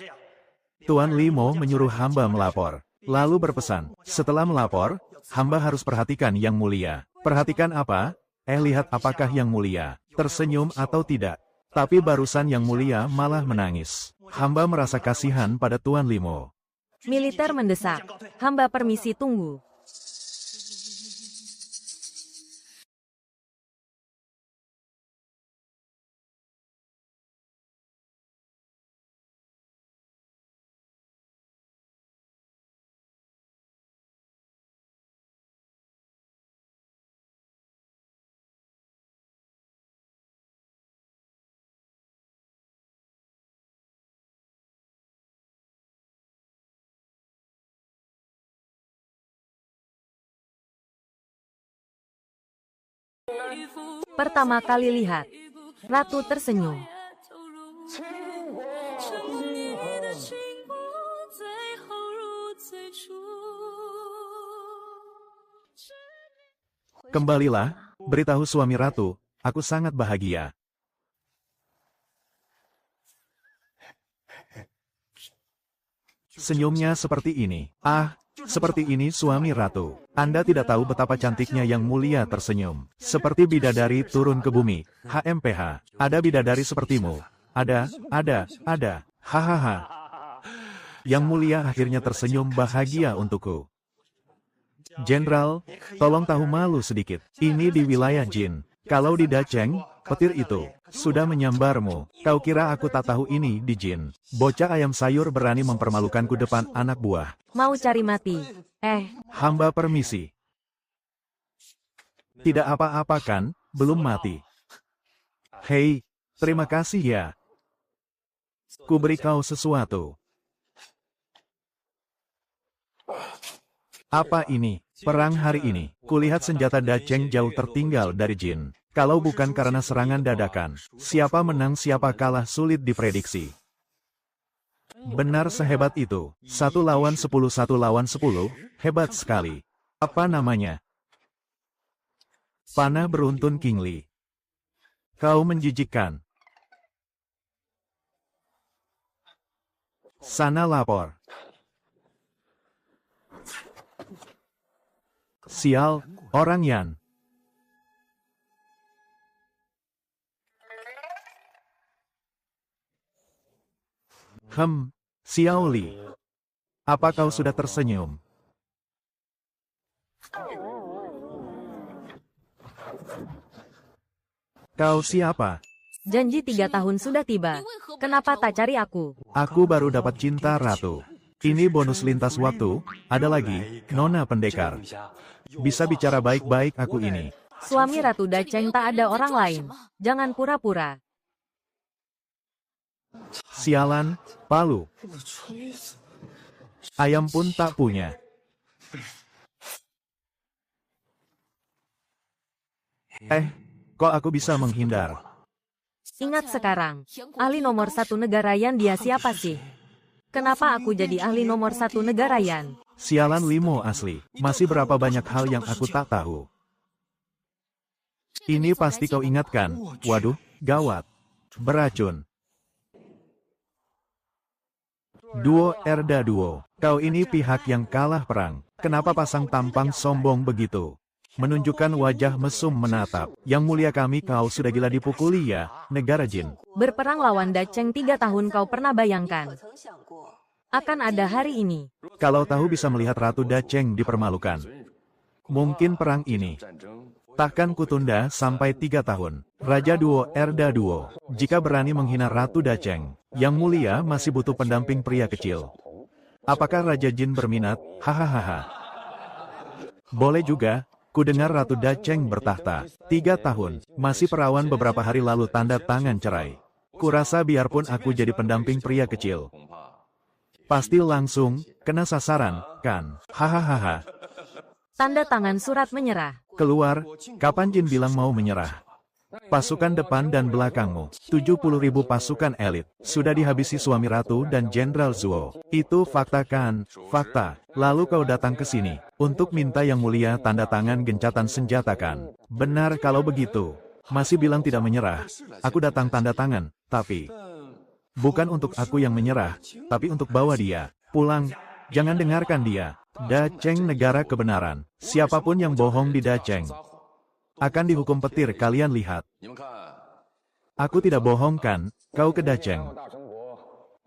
B: Tuan Limo menyuruh hamba melapor. Lalu berpesan, setelah melapor, hamba harus perhatikan yang mulia. Perhatikan apa? Lihat apakah yang mulia tersenyum atau tidak. Tapi barusan yang mulia malah menangis. Hamba merasa kasihan pada Tuan Limo.
A: Militer mendesak. Hamba permisi tunggu. Pertama kali lihat, Ratu tersenyum.
B: Kembalilah, beritahu suami Ratu, aku sangat bahagia. Senyumnya seperti ini. Seperti ini suami Ratu. Anda tidak tahu betapa cantiknya yang mulia tersenyum. Seperti bidadari turun ke bumi. HMPH. Ada bidadari sepertimu. Ada. Hahaha. Yang mulia akhirnya tersenyum bahagia untukku. Jenderal, tolong tahu malu sedikit. Ini di wilayah Jin. Kalau di Dacheng, petir itu sudah menyambarmu. Kau kira aku tak tahu ini di Jin? Bocah ayam sayur berani mempermalukanku depan anak buah.
A: Mau cari mati.
B: Hamba permisi. Tidak apa-apa kan, belum mati. Hei, terima kasih ya. Ku beri kau sesuatu. Apa ini? Perang hari ini. Kulihat senjata Dacheng jauh tertinggal dari Jin. Kalau bukan karena serangan dadakan, siapa menang siapa kalah sulit diprediksi. Benar sehebat itu. 1 lawan 10, 1 lawan 10, hebat sekali. Apa namanya? Panah beruntun King Li. Kau menjijikkan. Sana lapor. Sial, orang Yan. Xiao Li. Apa kau sudah tersenyum? Kau siapa?
A: Janji 3 tahun sudah tiba. Kenapa tak cari aku?
B: Aku baru dapat cinta Ratu. Ini bonus lintas waktu. Ada lagi, Nona Pendekar. Bisa bicara baik-baik aku ini.
A: Suami Ratu Dacheng tak ada orang lain. Jangan pura-pura.
B: Sialan, palu. Ayam pun tak punya. Kok aku bisa menghindar?
A: Ingat sekarang, ahli nomor 1 negara Yan dia siapa sih? Kenapa aku jadi ahli nomor 1 negara Yan?
B: Sialan Limo asli. Masih berapa banyak hal yang aku tak tahu. Ini pasti kau ingatkan. Waduh, gawat. Beracun. Duo Erda Duo. Kau ini pihak yang kalah perang. Kenapa pasang tampang sombong begitu? Menunjukkan wajah mesum menatap. Yang mulia kami kau sudah gila dipukuli ya, negara Jin.
A: Berperang lawan Dacheng 3 tahun kau pernah bayangkan? Akan ada hari ini.
B: Kalau tahu bisa melihat Ratu Dacheng dipermalukan. Mungkin perang ini takkan kutunda sampai 3 tahun. Raja Duo Erda Duo. Jika berani menghina Ratu Dacheng, yang mulia masih butuh pendamping pria kecil. Apakah Raja Jin berminat? Hahaha. Boleh juga. Ku dengar Ratu Dacheng bertahta. 3 tahun. Masih perawan beberapa hari lalu tanda tangan cerai. Kurasa biarpun aku jadi pendamping pria kecil, pasti langsung kena sasaran, kan? Hahaha.
A: Tanda tangan surat menyerah.
B: Keluar, kapan Jin bilang mau menyerah? Pasukan depan dan belakangmu, 70.000 pasukan elit, sudah dihabisi suami Ratu dan Jenderal Zuo. Itu fakta kan? Fakta. Lalu kau datang ke sini, untuk minta yang mulia tanda tangan gencatan senjata kan? Benar kalau begitu. Masih bilang tidak menyerah. Aku datang tanda tangan, tapi Bukan untuk aku yang menyerah, tapi untuk bawa dia pulang. Jangan dengarkan dia. Dacheng negara kebenaran. Siapapun yang bohong di Dacheng akan dihukum petir, kalian lihat. Aku tidak bohong kan, kau ke Dacheng.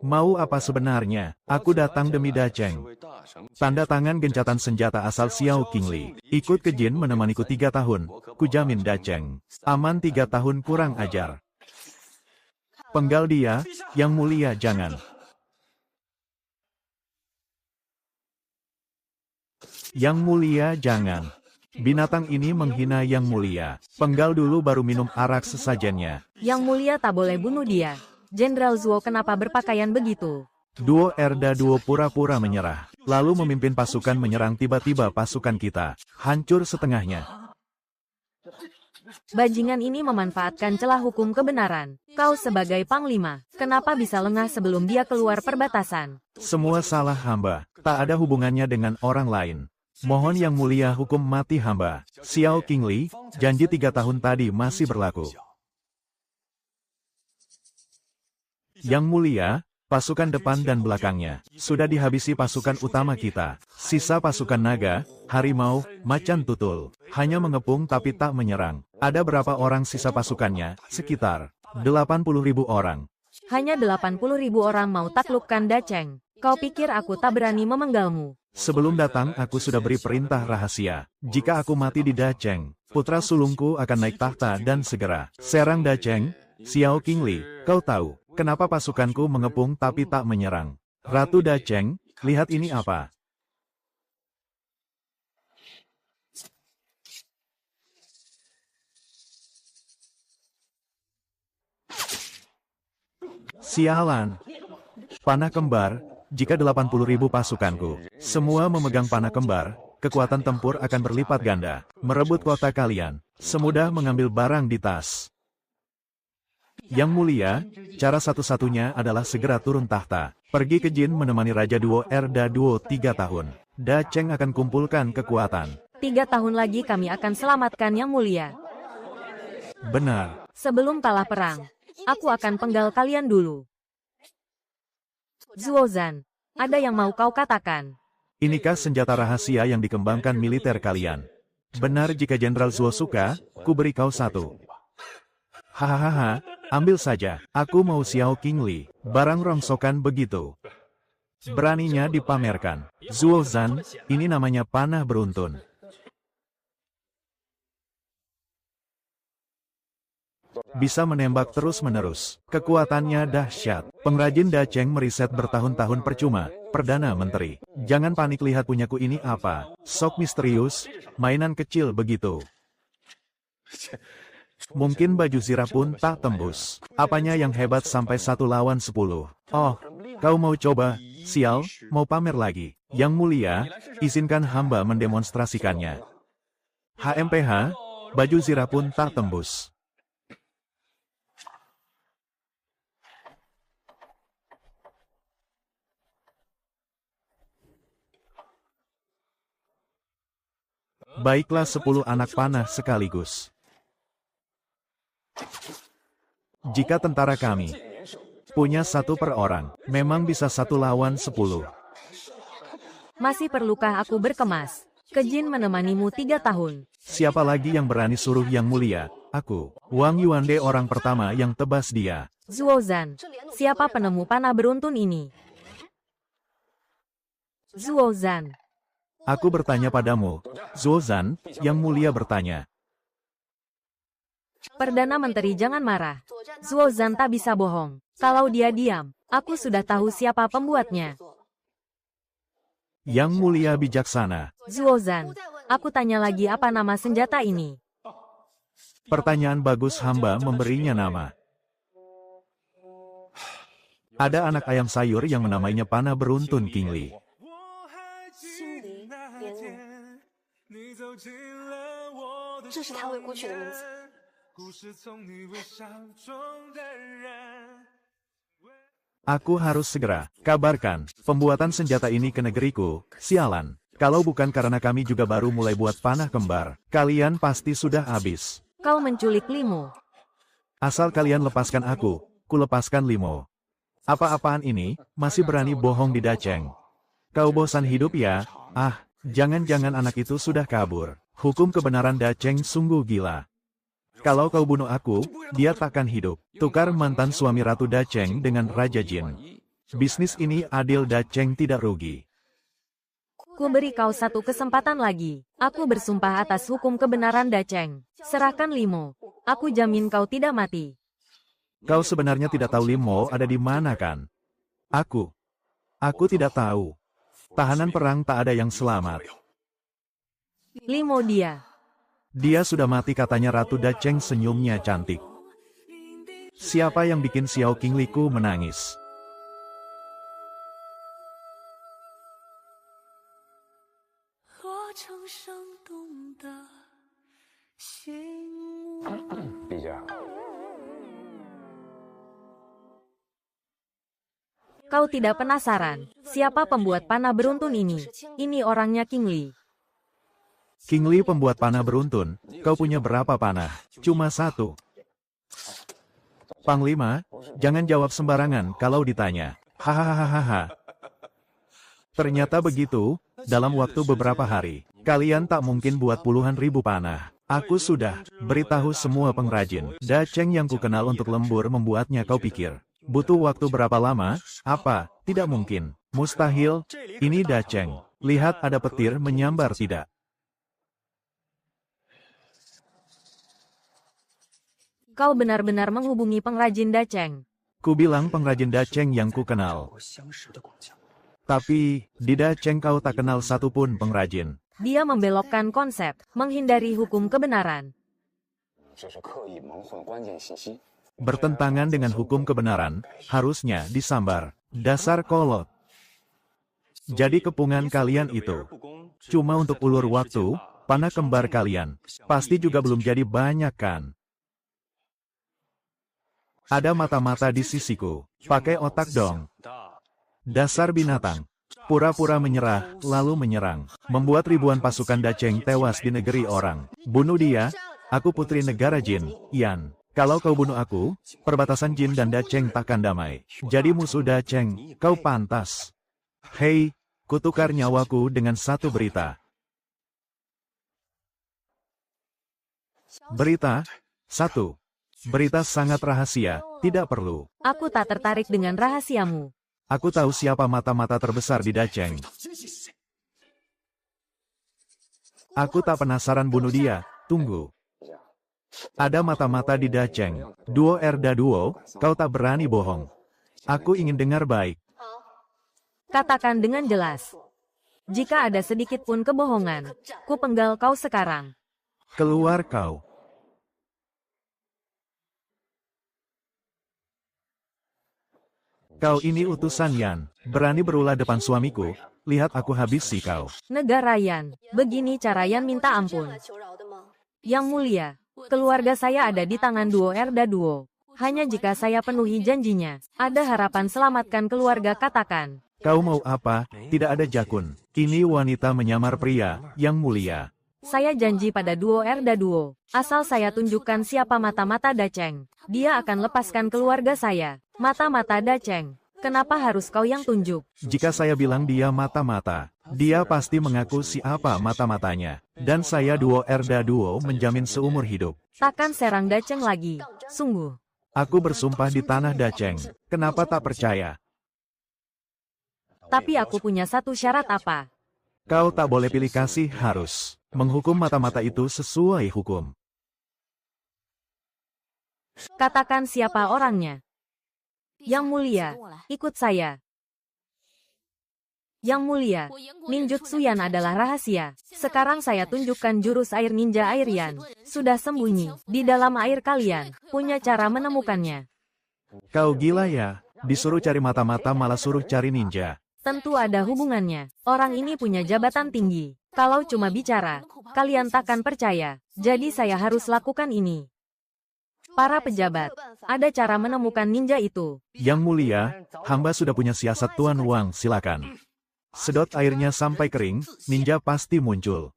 B: Mau apa sebenarnya? Aku datang demi Dacheng. Tanda tangan gencatan senjata asal Xiao Qingli. Ikut ke Jin menemaniku 3 tahun. Kujamin Dacheng aman 3 tahun, kurang ajar. Penggal dia, yang mulia jangan. Yang mulia jangan. Binatang ini menghina yang mulia. Penggal dulu baru minum arak sesajennya.
A: Yang mulia tak boleh bunuh dia. Jenderal Zuo kenapa berpakaian begitu?
B: Duo Erda Duo pura-pura menyerah. Lalu memimpin pasukan menyerang, tiba-tiba pasukan kita hancur setengahnya.
A: Bajingan ini memanfaatkan celah hukum kebenaran. Kau sebagai panglima, kenapa bisa lengah sebelum dia keluar perbatasan?
B: Semua salah hamba. Tak ada hubungannya dengan orang lain. Mohon yang mulia hukum mati hamba. Xiao Qingli, janji 3 tahun tadi masih berlaku. Yang mulia, pasukan depan dan belakangnya sudah dihabisi pasukan utama kita. Sisa pasukan naga, harimau, macan tutul hanya mengepung tapi tak menyerang. Ada berapa orang sisa pasukannya? Sekitar 80.000 orang.
A: Hanya 80.000 orang mau taklukkan Dacheng. Kau pikir aku tak berani memenggalmu?
B: Sebelum datang aku sudah beri perintah rahasia. Jika aku mati di Dacheng, putra sulungku akan naik tahta dan segera serang Dacheng. Xiao Qingli, kau tahu kenapa pasukanku mengepung tapi tak menyerang? Ratu Dacheng, lihat ini apa? Sialan. Panah kembar. Jika 80.000 pasukanku semua memegang panah kembar, kekuatan tempur akan berlipat ganda. Merebut kota kalian semudah mengambil barang di tas. Yang mulia, cara satu-satunya adalah segera turun tahta. Pergi ke Jin menemani Raja Duo Erda Duo 3 tahun. Dacheng akan kumpulkan kekuatan.
A: 3 tahun lagi kami akan selamatkan yang mulia.
B: Benar.
A: Sebelum kalah perang, aku akan penggal kalian dulu. Zuozan, ada yang mau kau katakan?
B: Inikah senjata rahasia yang dikembangkan militer kalian? Benar, jika Jenderal Zuo suka, ku beri kau satu. Hahaha, ambil saja. Aku mau Xiao Qingli. Barang rongsokan begitu. Beraninya dipamerkan. Zuozan, ini namanya panah beruntun. Bisa menembak terus-menerus. Kekuatannya dahsyat. Pengrajin Dacheng meriset bertahun-tahun percuma. Perdana Menteri, jangan panik, lihat punyaku ini apa. Sok misterius, mainan kecil begitu. Mungkin baju zirah pun tak tembus. Apanya yang hebat sampai 1 lawan 10? Oh, kau mau coba? Sial, mau pamer lagi. Yang mulia, izinkan hamba mendemonstrasikannya. HMPH, baju zirah pun tak tembus. Baiklah, 10 anak panah sekaligus. Jika tentara kami punya 1 per orang, memang bisa 1 lawan 10.
A: Masih perlukah aku berkemas? Ke Jin menemanimu 3 tahun.
B: Siapa lagi yang berani suruh yang mulia? Aku, Wang Yuande, orang pertama yang tebas dia.
A: Zuozan, siapa penemu panah beruntun ini? Zuozan.
B: Aku bertanya padamu, Zuozan, yang mulia bertanya.
A: Perdana Menteri jangan marah. Zuozan tak bisa bohong. Kalau dia diam, aku sudah tahu siapa pembuatnya.
B: Yang mulia bijaksana.
A: Zuozan, aku tanya lagi, apa nama senjata ini?
B: Pertanyaan bagus, hamba memberinya nama. Ada anak ayam sayur yang menamainya panah beruntun Qingli. Aku harus segera kabarkan pembuatan senjata ini ke negeriku. Sialan, kalau bukan karena kami juga baru mulai buat panah kembar, kalian pasti sudah habis.
A: Kau menculik Limo.
B: Asal kalian lepaskan aku, ku lepaskan Limo. Apa-apaan ini, masih berani bohong di Dacheng. Kau bosan hidup ya? Ah, jangan-jangan anak itu sudah kabur. Hukum kebenaran Dacheng sungguh gila. Kalau kau bunuh aku, dia takkan hidup. Tukar mantan suami Ratu Dacheng dengan Raja Jin. Bisnis ini adil, Dacheng tidak rugi.
A: Ku beri kau satu kesempatan lagi. Aku bersumpah atas hukum kebenaran Dacheng. Serahkan Limo. Aku jamin kau tidak mati.
B: Kau sebenarnya tidak tahu Limo ada di mana kan? Aku tidak tahu. Tahanan perang tak ada yang selamat.
A: Limo dia.
B: Dia sudah mati, katanya Ratu Dacheng, senyumnya cantik. Siapa yang bikin Xiao Qingliku menangis?
A: Kau tidak penasaran, siapa pembuat panah beruntun ini? Ini orangnya Qingli.
B: Qingli pembuat panah beruntun, kau punya berapa panah? Cuma satu. Panglima, jangan jawab sembarangan kalau ditanya. Hahaha. Ternyata begitu, dalam waktu beberapa hari, kalian tak mungkin buat puluhan ribu panah. Aku sudah beritahu semua pengrajin. Dacheng yang kukenal untuk lembur membuatnya. Kau pikir butuh waktu berapa lama? Apa? Tidak mungkin. Mustahil. Ini Dacheng. Lihat, ada petir menyambar tidak?
A: Kau benar-benar menghubungi pengrajin Dacheng.
B: Ku bilang pengrajin Dacheng yang ku kenal. Tapi, di Dacheng kau tak kenal satupun pengrajin.
A: Dia membelokkan konsep, menghindari hukum kebenaran.
B: Bertentangan dengan hukum kebenaran, harusnya disambar. Dasar kolot. Jadi kepungan kalian itu cuma untuk ulur waktu. Panah kembar kalian pasti juga belum jadi banyak kan? Ada mata-mata di sisiku. Pakai otak dong. Dasar binatang. Pura-pura menyerah, lalu menyerang. Membuat ribuan pasukan Dacheng tewas di negeri orang. Bunuh dia. Aku putri negara Jin, Yan. Kalau kau bunuh aku, perbatasan Jin dan Dacheng takkan damai. Jadi musuh Dacheng, kau pantas. Hei, kutukar nyawaku dengan satu berita. Berita? 1. Berita sangat rahasia, tidak perlu.
A: Aku tak tertarik dengan rahasiamu.
B: Aku tahu siapa mata-mata terbesar di Dacheng. Aku tak penasaran bunuh dia, tunggu. Ada mata-mata di Dacheng. Duo Erda Duo, kau tak berani bohong. Aku ingin dengar baik.
A: Katakan dengan jelas. Jika ada sedikit pun kebohongan, ku penggal kau sekarang.
B: Keluar kau. Kau ini utusan Yan, berani berulah depan suamiku, lihat aku habisi kau.
A: Negara Yan, begini cara Yan minta ampun. Yang mulia, keluarga saya ada di tangan Duo Erda Duo. Hanya jika saya penuhi janjinya, ada harapan selamatkan keluarga, katakan.
B: Kau mau apa? Tidak ada jakun. Ini wanita menyamar pria, yang mulia.
A: Saya janji pada Duo Erda Duo, asal saya tunjukkan siapa mata-mata Dacheng, dia akan lepaskan keluarga saya. Mata-mata Dacheng, kenapa harus kau yang tunjuk?
B: Jika saya bilang dia mata-mata, dia pasti mengaku siapa mata-matanya. Dan saya Duo Erda Duo menjamin seumur hidup.
A: Takkan serang Dacheng lagi, sungguh.
B: Aku bersumpah di tanah Dacheng, kenapa tak percaya?
A: Tapi aku punya satu syarat. Apa?
B: Kau tak boleh pilih kasih, harus menghukum mata-mata itu sesuai hukum.
A: Katakan siapa orangnya. Yang mulia, ikut saya. Yang mulia, ninjutsu Yan adalah rahasia. Sekarang saya tunjukkan jurus air ninja air Yan. Sudah sembunyi di dalam air kalian. Punya cara menemukannya.
B: Kau gila ya? Disuruh cari mata-mata malah suruh cari ninja.
A: Tentu ada hubungannya. Orang ini punya jabatan tinggi. Kalau cuma bicara, kalian takkan percaya. Jadi saya harus lakukan ini. Para pejabat, ada cara menemukan ninja itu.
B: Yang mulia, hamba sudah punya siasat Tuan Wang, silakan. Sedot airnya sampai kering, ninja pasti muncul.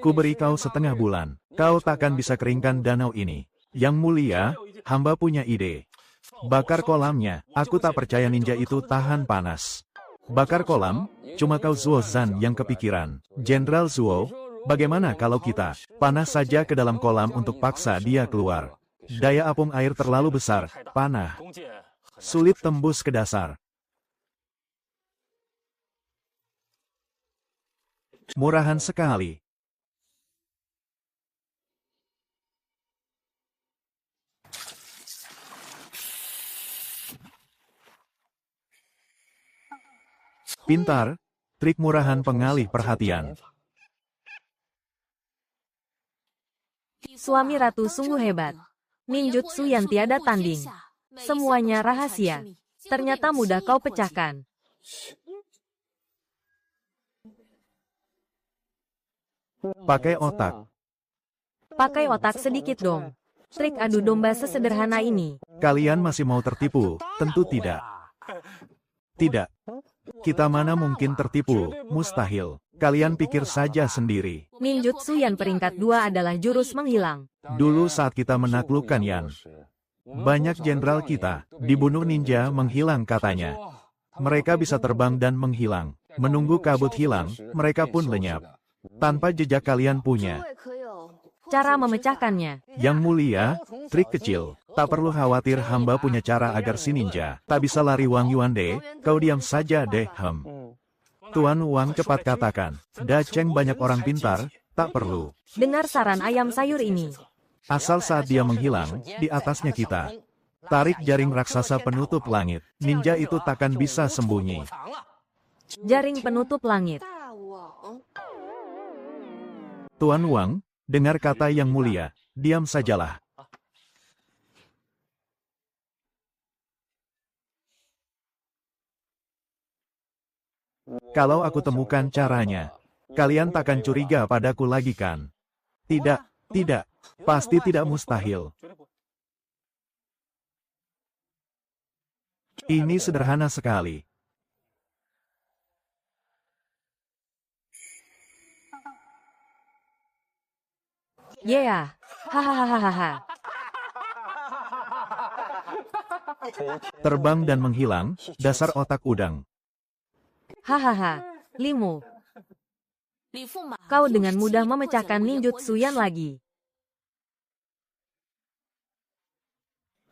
B: Ku beri kau setengah bulan. Kau takkan bisa keringkan danau ini. Yang mulia, hamba punya ide. Bakar kolamnya, aku tak percaya ninja itu tahan panas. Bakar kolam? Cuma kau Zuo Zan yang kepikiran. Jenderal Zuo, bagaimana kalau kita panas saja ke dalam kolam untuk paksa dia keluar? Daya apung air terlalu besar, panah. Sulit tembus ke dasar. Murahan sekali. Pintar, trik murahan pengalih perhatian.
A: Suami ratu sungguh hebat. Ninjutsu yang tiada tanding. Semuanya rahasia. Ternyata mudah kau pecahkan.
B: Pakai otak.
A: Pakai otak sedikit dong. Trik adu domba sesederhana ini.
B: Kalian masih mau tertipu? Tentu tidak. Tidak. Kita mana mungkin tertipu, mustahil. Kalian pikir saja sendiri.
A: Ninjutsu yang peringkat 2 adalah jurus menghilang.
B: Dulu saat kita menaklukkan Yan, banyak jenderal kita dibunuh ninja menghilang katanya. Mereka bisa terbang dan menghilang. Menunggu kabut hilang, mereka pun lenyap. Tanpa jejak kalian punya.
A: Cara memecahkannya.
B: Yang mulia, trik kecil. Tak perlu khawatir, hamba punya cara agar si ninja tak bisa lari. Wang Yuande, kau diam saja deh. Tuan Wang cepat katakan. Da Cheng banyak orang pintar, tak perlu.
A: Dengar saran ayam sayur ini.
B: Asal saat dia menghilang, di atasnya kita. Tarik jaring raksasa penutup langit. Ninja itu takkan bisa sembunyi.
A: Jaring penutup langit.
B: Tuan Wang, dengar kata yang mulia. Diam sajalah. Kalau aku temukan caranya, kalian takkan curiga padaku lagi kan? Tidak, tidak. Pasti tidak mustahil. Ini sederhana sekali.
A: Yeah. Hahaha.
B: Terbang dan menghilang, dasar otak udang.
A: Hahaha. Limu. Kau dengan mudah memecahkan ninjutsu Yan lagi.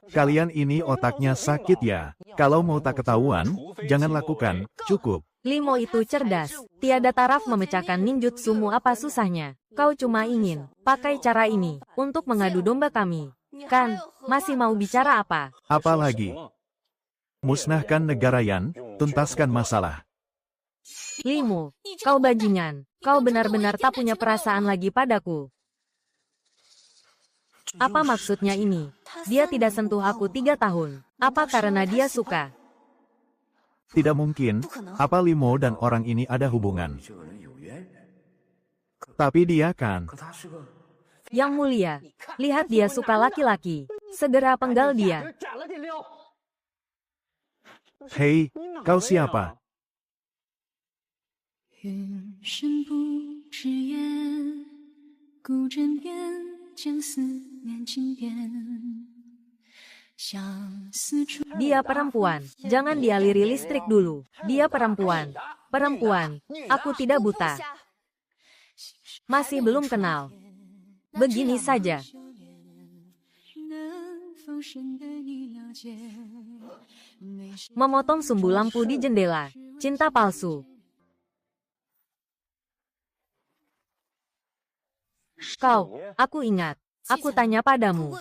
B: Kalian ini otaknya sakit ya. Kalau mau tak ketahuan, jangan lakukan, cukup.
A: Limo itu cerdas. Tiada taraf memecahkan ninjutsumu, apa susahnya. Kau cuma ingin pakai cara ini untuk mengadu domba kami. Kan, masih mau bicara apa?
B: Apalagi? Musnahkan negara Yan, tuntaskan masalah.
A: Limu, kau bajingan. Kau benar-benar tak punya perasaan lagi padaku. Apa maksudnya ini? Dia tidak sentuh aku 3 tahun. Apa karena dia suka?
B: Tidak mungkin. Apa Limo dan orang ini ada hubungan? Tapi dia kan.
A: Yang mulia, lihat dia suka laki-laki. Segera penggal dia.
B: Hei, kau siapa?
A: Dia perempuan. Jangan dialiri listrik dulu. Dia perempuan. Perempuan. Aku tidak buta. Masih belum kenal. Begini saja. Memotong sumbu lampu di jendela. Cinta palsu. Kau, aku ingat. Aku tanya padamu.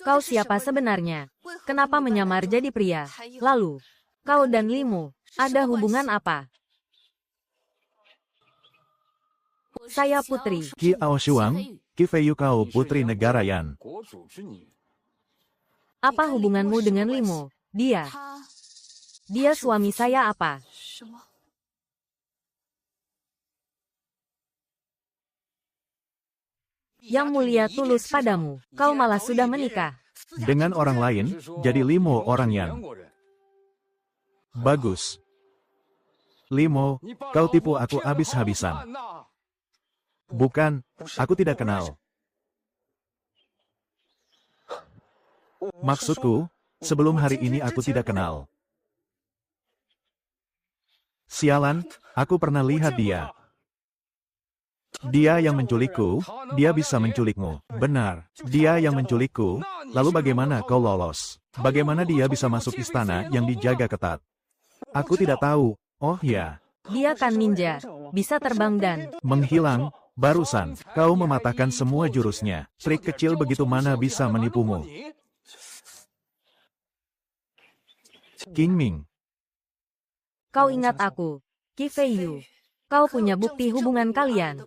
A: Kau siapa sebenarnya? Kenapa menyamar jadi pria? Lalu, kau dan Limu, ada hubungan apa? Saya putri.
B: Qi Aoshuang, Qi Feiyu kau putri negara Yan.
A: Apa hubunganmu dengan Limu? Dia suami saya apa? Yang mulia tulus padamu, kau malah sudah menikah.
B: Dengan orang lain, jadi Limo orang Yan. Bagus. Limo, kau tipu aku habis-habisan. Bukan, aku tidak kenal. Maksudku, Sebelum hari ini aku tidak kenal. Sialan, aku pernah lihat dia. Dia yang menculikku, dia bisa menculikmu. Benar, dia yang menculikku, lalu bagaimana kau lolos? Bagaimana dia bisa masuk istana yang dijaga ketat? Aku tidak tahu, oh ya.
A: Dia kan ninja, bisa terbang dan
B: Menghilang, barusan, kau mematahkan semua jurusnya. Trik kecil begitu mana bisa menipumu? King Ming.
A: kau ingat aku, Qi Feiyu. Kau punya bukti hubungan kalian.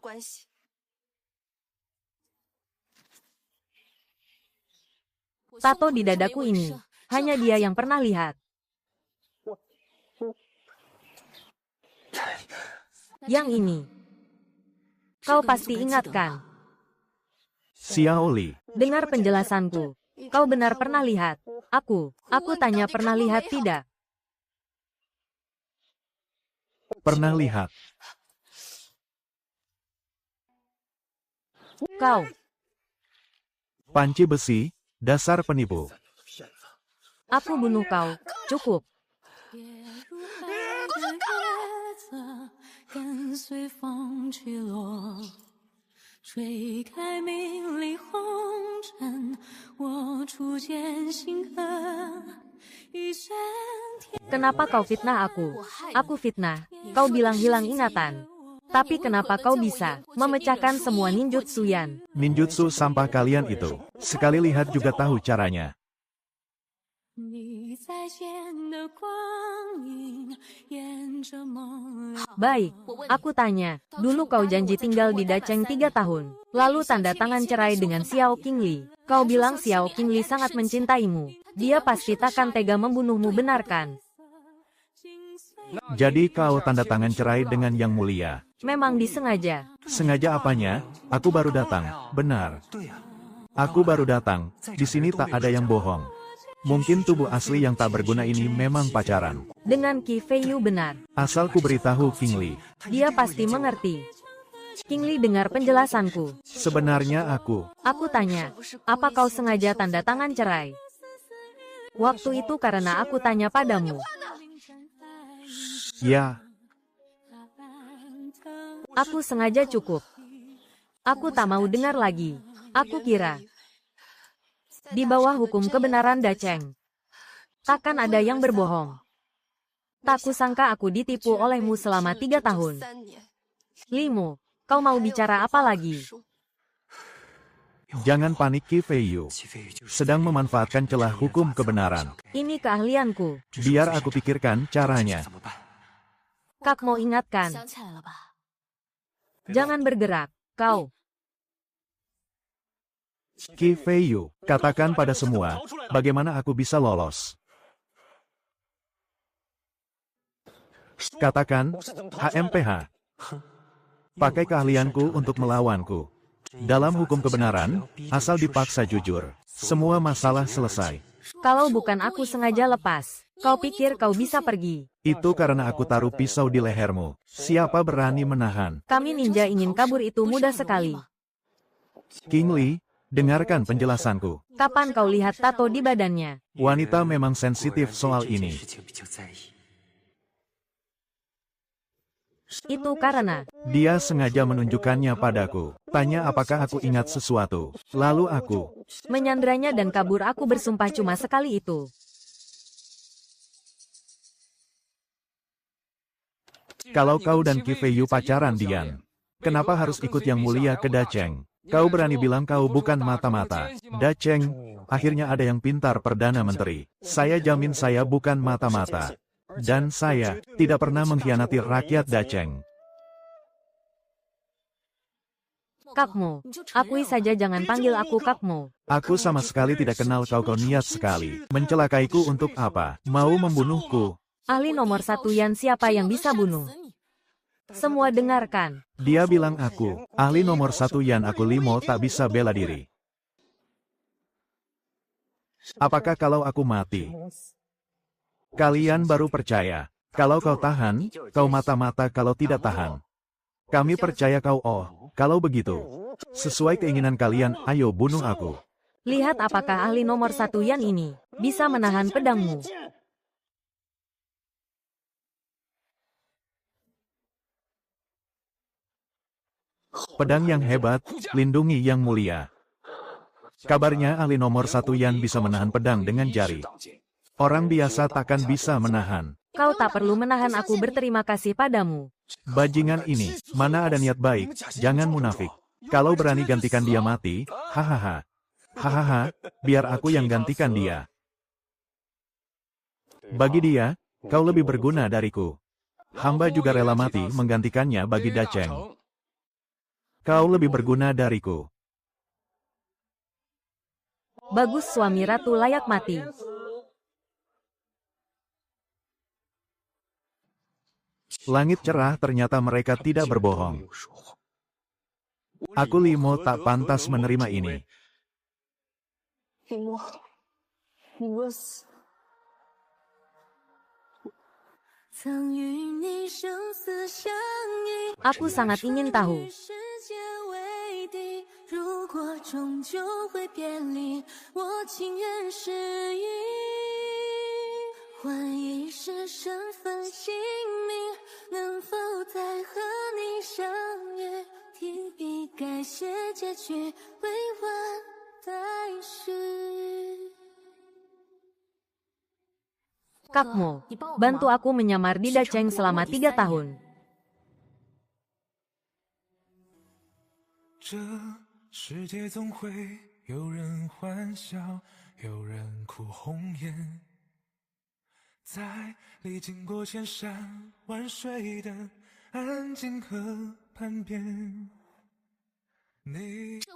A: Tato di dadaku ini, hanya dia yang pernah lihat. Yang ini, kau pasti ingat kan?
B: Xiao Li.
A: Dengar penjelasanku. Kau benar pernah lihat. Aku tanya pernah lihat tidak?
B: Pernah lihat.
A: Kau,
B: Panci besi, dasar penipu.
A: aku bunuh kau. Cukup.
C: 跟随风去落，吹开明丽红尘，我初见星河，一闪天。
A: Kenapa kau fitnah aku? Aku fitnah. Kau bilang hilang ingatan. Tapi kenapa kau bisa memecahkan semua ninjutsu Yan?
B: Ninjutsu sampah kalian itu. Sekali lihat juga tahu caranya.
C: 你再见的光影，沿着梦流。
A: Baik, aku tanya. Dulu kau janji tinggal di Dacheng 3 tahun. Lalu tanda tangan cerai dengan Xiao Qingli. Kau bilang Xiao Qingli sangat mencintaimu. Dia pasti takkan tega membunuhmu, benar kan?
B: Jadi kau tanda tangan cerai dengan Yang Mulia.
A: Memang disengaja.
B: Sengaja apanya? Aku baru datang. Benar. Aku baru datang. Di sini tak ada yang bohong. Mungkin tubuh asli yang tak berguna ini memang pacaran.
A: Dengan Qi Feiyu benar.
B: Asal ku beritahu King Li.
A: Dia pasti mengerti. Qingli dengar penjelasanku.
B: Sebenarnya aku.
A: Aku tanya, apa kau sengaja tanda tangan cerai? Waktu itu karena aku tanya padamu.
B: Ya,
A: Aku sengaja cukup. Aku tak mau dengar lagi. Aku kira. Di bawah hukum kebenaran Dacheng. Takkan ada yang berbohong. Tak kusangka aku ditipu olehmu selama 3 tahun. Limo, kau mau bicara apa lagi?
B: jangan panik Qi Feiyu. Sedang memanfaatkan celah hukum kebenaran.
A: Ini keahlianku.
B: Biar aku pikirkan caranya.
A: Kak mau ingatkan.
C: 想起来了吧？
A: Jangan bergerak, kau.
B: Qi Feiyu, katakan pada semua, bagaimana aku bisa lolos? Katakan, HMPH. Pakai keahlianku untuk melawanku. Dalam hukum kebenaran, asal dipaksa jujur, semua masalah selesai.
A: Kalau bukan aku sengaja lepas, kau pikir kau bisa pergi.
B: Itu karena aku taruh pisau di lehermu. Siapa berani menahan?
A: Kami ninja ingin kabur itu mudah sekali.
B: King Li, dengarkan penjelasanku.
A: Kapan kau lihat tato di badannya?
B: Wanita memang sensitif soal ini.
A: Itu karena
B: Dia sengaja menunjukkannya padaku. Tanya apakah aku ingat sesuatu. Lalu aku,
A: menyandranya dan kabur. Aku bersumpah cuma sekali itu.
B: kalau kau dan Qi Feiyu pacaran Dian, kenapa harus ikut Yang Mulia ke Dacheng? Kau berani bilang kau bukan mata-mata. Dacheng, akhirnya ada yang pintar Perdana Menteri. Saya jamin saya bukan mata-mata. Dan saya tidak pernah mengkhianati rakyat Dacheng.
A: Kakmo, akui saja, jangan panggil aku Kakmo.
B: Aku sama sekali tidak kenal kau niat sekali. Mencelakaiku untuk apa? Mau membunuhku?
A: Ahli nomor 1 Yan, siapa yang bisa bunuh? Semua dengarkan.
B: Dia bilang aku, ahli nomor 1 Yan, aku Limo tak bisa bela diri. Apakah kalau aku mati? Kalian baru percaya. Kalau kau tahan, kau mata-mata, kalau tidak tahan. Kami percaya kau. Oh, kalau begitu. Sesuai keinginan kalian, ayo bunuh aku.
A: Lihat apakah ahli nomor 1 Yan ini bisa menahan pedangmu.
B: Pedang yang hebat, lindungi yang mulia. Kabarnya ahli nomor 1 Yan bisa menahan pedang dengan jari. Orang biasa takkan bisa menahan.
A: Kau tak perlu menahan aku berterima kasih padamu.
B: Bajingan ini, mana ada niat baik, jangan munafik. Kalau berani gantikan dia mati, hahaha. Hahaha, biar aku yang gantikan dia. Bagi dia, kau lebih berguna dariku. Hamba juga rela mati menggantikannya bagi Dacheng. Kau lebih berguna dariku.
A: Bagus, suami ratu layak mati.
B: Langit cerah, ternyata mereka tidak berbohong. Aku Limo tak pantas menerima ini.
A: Aku sangat ingin tahu. Kakmo, bantu aku menyamar di Dacheng selama 3 tahun.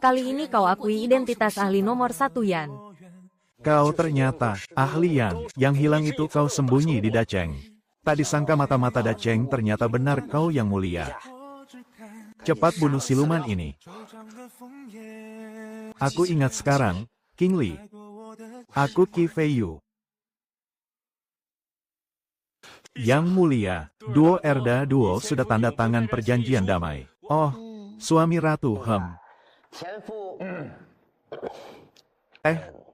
A: Kali ini kau akui identitas ahli nomor 1 Yan.
B: Kau ternyata ahli yang hilang itu kau sembunyi di Dacheng. Tak disangka mata-mata Dacheng ternyata benar kau yang mulia. Cepat bunuh siluman ini. Aku ingat sekarang, King Li. Aku Qi Feiyu. Yang mulia, duo Erda Duo sudah tanda tangan perjanjian damai. Oh, suami ratu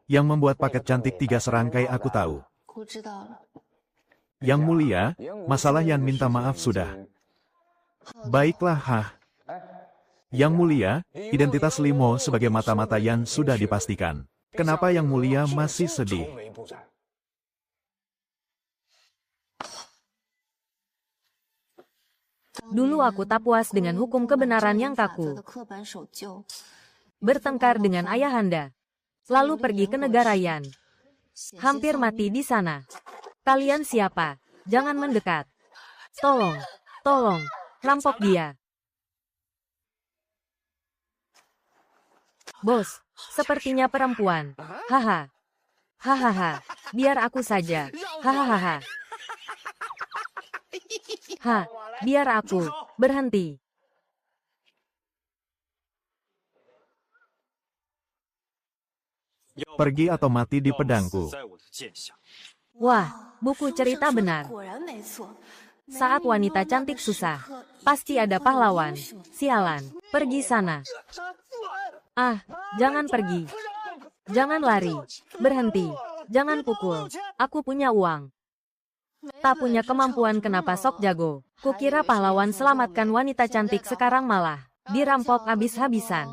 B: yang membuat paket cantik 3 serangkai aku tahu. Yang mulia, masalah Yan minta maaf sudah. Baiklah, Yang mulia, identitas Limo sebagai mata-mata Yan sudah dipastikan. Kenapa Yang mulia masih sedih?
A: Dulu aku tak puas dengan hukum kebenaran yang kaku. Bertengkar dengan ayahanda. Lalu pergi ke negara Yan. Hampir mati di sana. Kalian siapa? Jangan mendekat. Tolong, rampok dia. Bos, sepertinya perempuan. Haha. Hahaha, biar aku saja. Hahaha. Biar aku. Berhenti.
B: Pergi atau mati di pedangku.
A: Wah, buku cerita benar. Saat wanita cantik susah, pasti ada pahlawan. Sialan, pergi sana. Jangan pergi. Jangan lari. Berhenti. Jangan pukul. Aku punya uang. Tak punya kemampuan, kenapa sok jago. Kukira pahlawan selamatkan wanita cantik, sekarang malah dirampok habis-habisan.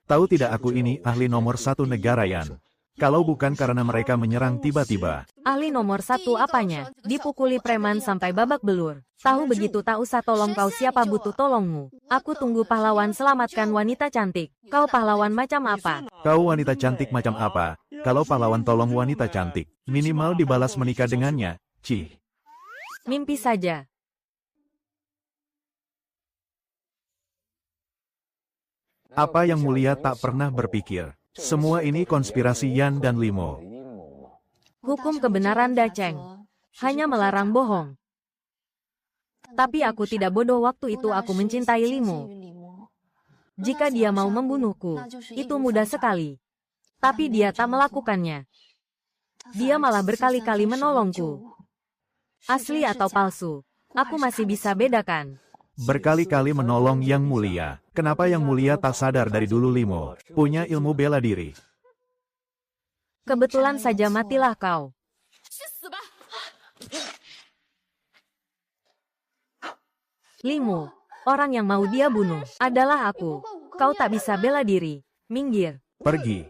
B: Tahu tidak aku ini ahli nomor 1 negara Yan. Kalau bukan karena mereka menyerang tiba-tiba.
A: Ahli nomor 1 apanya? Dipukuli preman sampai babak belur. Tahu begitu, tak usah tolong kau, siapa butuh tolongmu. Aku tunggu pahlawan selamatkan wanita cantik. Kau pahlawan macam apa?
B: Kau wanita cantik macam apa? Kalau pahlawan tolong wanita cantik, minimal dibalas menikah dengannya. Cih.
A: Mimpi saja.
B: Apa yang mulia tak pernah berpikir. Semua ini konspirasi Yan dan Limo.
A: Hukum kebenaran Dacheng hanya melarang bohong. Tapi aku tidak bodoh, waktu itu aku mencintai Limo. Jika dia mau membunuhku, itu mudah sekali. Tapi dia tak melakukannya. Dia malah berkali-kali menolongku. Asli atau palsu, aku masih bisa bedakan.
B: Berkali-kali menolong Yang Mulia. Kenapa Yang Mulia tak sadar dari dulu Limo punya ilmu bela diri?
A: Kebetulan saja matilah kau. Limu, orang yang mau dia bunuh, adalah aku. Kau tak bisa bela diri. Minggir.
B: Pergi.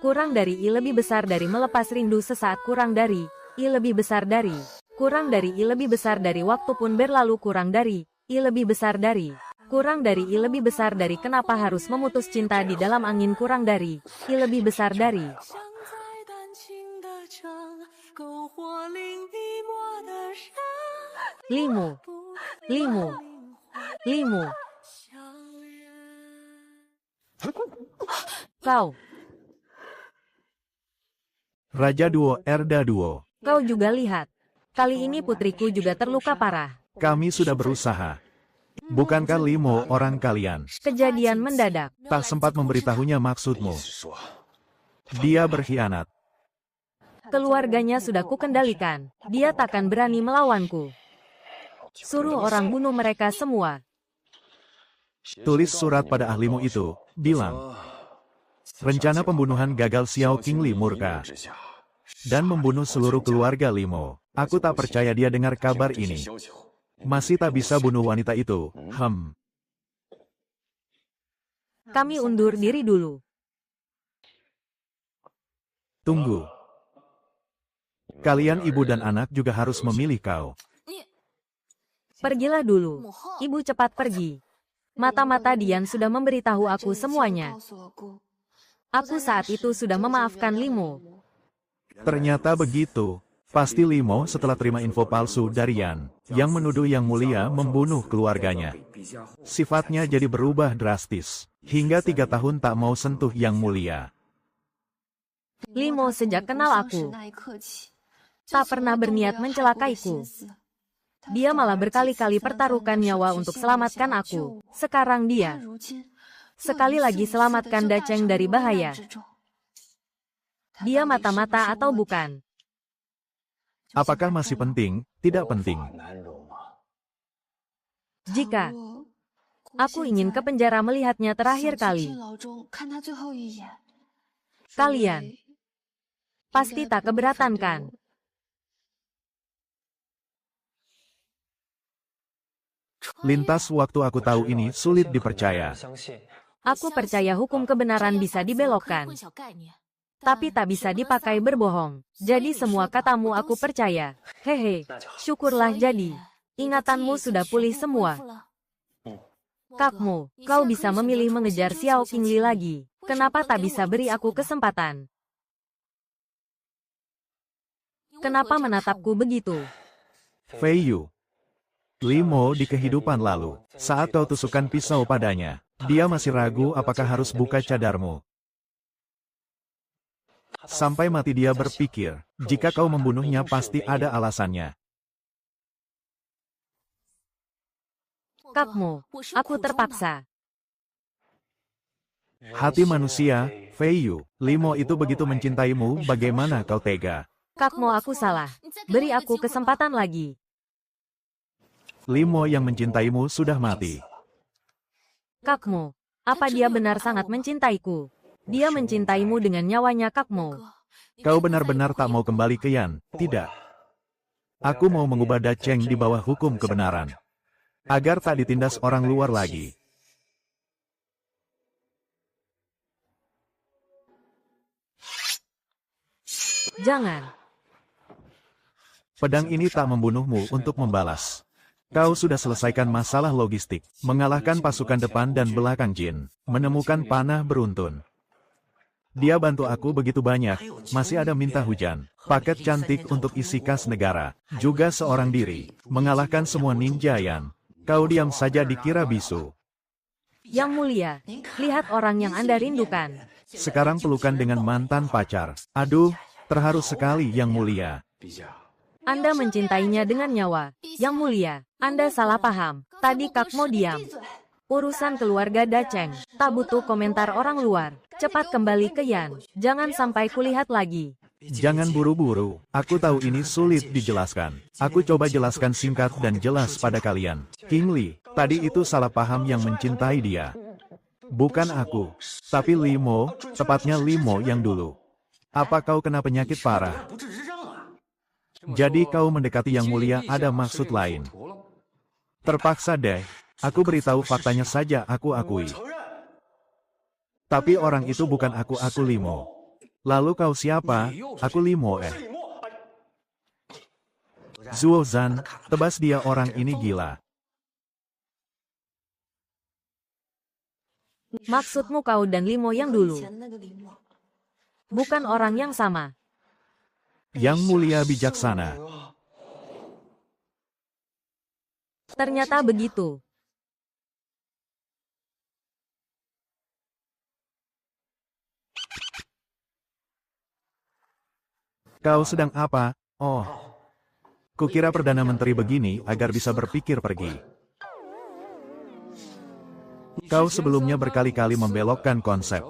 A: Kurang dari I lebih besar dari melepas rindu sesaat kurang dari I lebih besar dari. Kurang dari I lebih besar dari waktu pun berlalu kurang dari I lebih besar dari. Kurang dari I lebih besar dari kenapa harus memutus cinta di dalam angin kurang dari I lebih besar dari. Limu. Limu. Limu. Kau.
B: Raja Duo Erda Duo.
A: Kau juga lihat. Kali ini putriku juga terluka parah.
B: Kami sudah berusaha. Bukankah Limo orang kalian?
A: Kejadian mendadak.
B: Tak sempat memberitahunya maksudmu. Dia berkhianat.
A: Keluarganya sudah kukendalikan. Dia takkan berani melawanku. Suruh orang bunuh mereka semua.
B: Tulis surat pada ahlimu itu, bilang. Rencana pembunuhan gagal. Xiao Qingli murka. Dan membunuh seluruh keluarga Limo. Aku tak percaya dia dengar kabar ini. Masih tak bisa bunuh wanita itu.
A: Kami undur diri dulu.
B: Tunggu. Kalian ibu dan anak juga harus memilih kau.
A: Pergilah dulu. Ibu cepat pergi. Mata-mata Dian sudah memberitahu aku semuanya. Aku saat itu sudah memaafkan Limo.
B: Ternyata begitu. Pasti Limo setelah terima info palsu dari Yan, yang menuduh Yang Mulia membunuh keluarganya. Sifatnya jadi berubah drastis. Hingga 3 tahun tak mau sentuh Yang Mulia.
A: Limo sejak kenal aku tak pernah berniat mencelakaiku. Dia malah berkali-kali pertaruhkan nyawa untuk selamatkan aku. Sekarang dia sekali lagi selamatkan Dacheng dari bahaya. Dia mata-mata atau bukan?
B: Apakah masih penting? Tidak penting.
A: Jika aku ingin ke penjara melihatnya terakhir kali, kalian pasti tak keberatan kan?
B: Lintas waktu aku tahu ini sulit dipercaya.
A: Aku percaya hukum kebenaran bisa dibelokkan, tapi tak bisa dipakai berbohong. Jadi semua katamu aku percaya. Hehe, syukurlah jadi. Ingatanmu sudah pulih semua. Kakmu, kau bisa memilih mengejar Xiao Qingli lagi. Kenapa tak bisa beri aku kesempatan? Kenapa menatapku begitu?
B: Fei Yu. Limo di kehidupan lalu. Saat kau tusukkan pisau padanya, dia masih ragu apakah harus buka cadarmu. Sampai mati dia berpikir, jika kau membunuhnya pasti ada alasannya.
A: Kakmu, aku terpaksa.
B: Hati manusia, Fei Yu, Limo itu begitu mencintaimu, bagaimana kau tega?
A: Kakmu, aku salah. Beri aku kesempatan lagi.
B: Limo yang mencintaimu sudah mati.
A: Kakmu, apa dia benar sangat mencintaiku? Dia mencintaimu dengan nyawanya, Kakmu.
B: Kau benar-benar tak mau kembali ke Yan, tidak? Aku mau mengubah Dacheng di bawah hukum kebenaran. Agar tak ditindas orang luar lagi.
A: Jangan.
B: Pedang ini tak membunuhmu untuk membalas. Kau sudah selesaikan masalah logistik, mengalahkan pasukan depan dan belakang Jin, menemukan panah beruntun. Dia bantu aku begitu banyak, masih ada minta hujan, paket cantik untuk isi kas negara, juga seorang diri, mengalahkan semua ninja Yan. Kau diam saja dikira bisu.
A: Yang Mulia, lihat orang yang Anda rindukan.
B: Sekarang pelukan dengan mantan pacar. Aduh, terharu sekali Yang Mulia.
A: Anda mencintainya dengan nyawa. Yang Mulia, Anda salah paham. Tadi Kakmo diam. Urusan keluarga Dacheng, tak butuh komentar orang luar. Cepat kembali ke Yan. Jangan sampai kulihat lagi.
B: Jangan buru-buru, aku tahu ini sulit dijelaskan. Aku coba jelaskan singkat dan jelas pada kalian. Qingli, tadi itu salah paham yang mencintai dia. Bukan aku, tapi Limo, tepatnya Limo yang dulu. Apa kau kena penyakit parah? Jadi kau mendekati Yang Mulia ada maksud lain. Terpaksa deh, aku beritahu faktanya saja aku akui. Tapi orang itu bukan aku Limo. Lalu kau siapa? Aku Limo Zuo Zhan, tebas dia orang ini gila.
A: Maksudmu kau dan Limo yang dulu? Bukan orang yang sama.
B: Yang Mulia bijaksana.
A: Ternyata begitu.
B: Kau sedang apa? Oh. Kukira Perdana Menteri begini agar bisa berpikir pergi. Kau sebelumnya berkali-kali membelokkan konsep.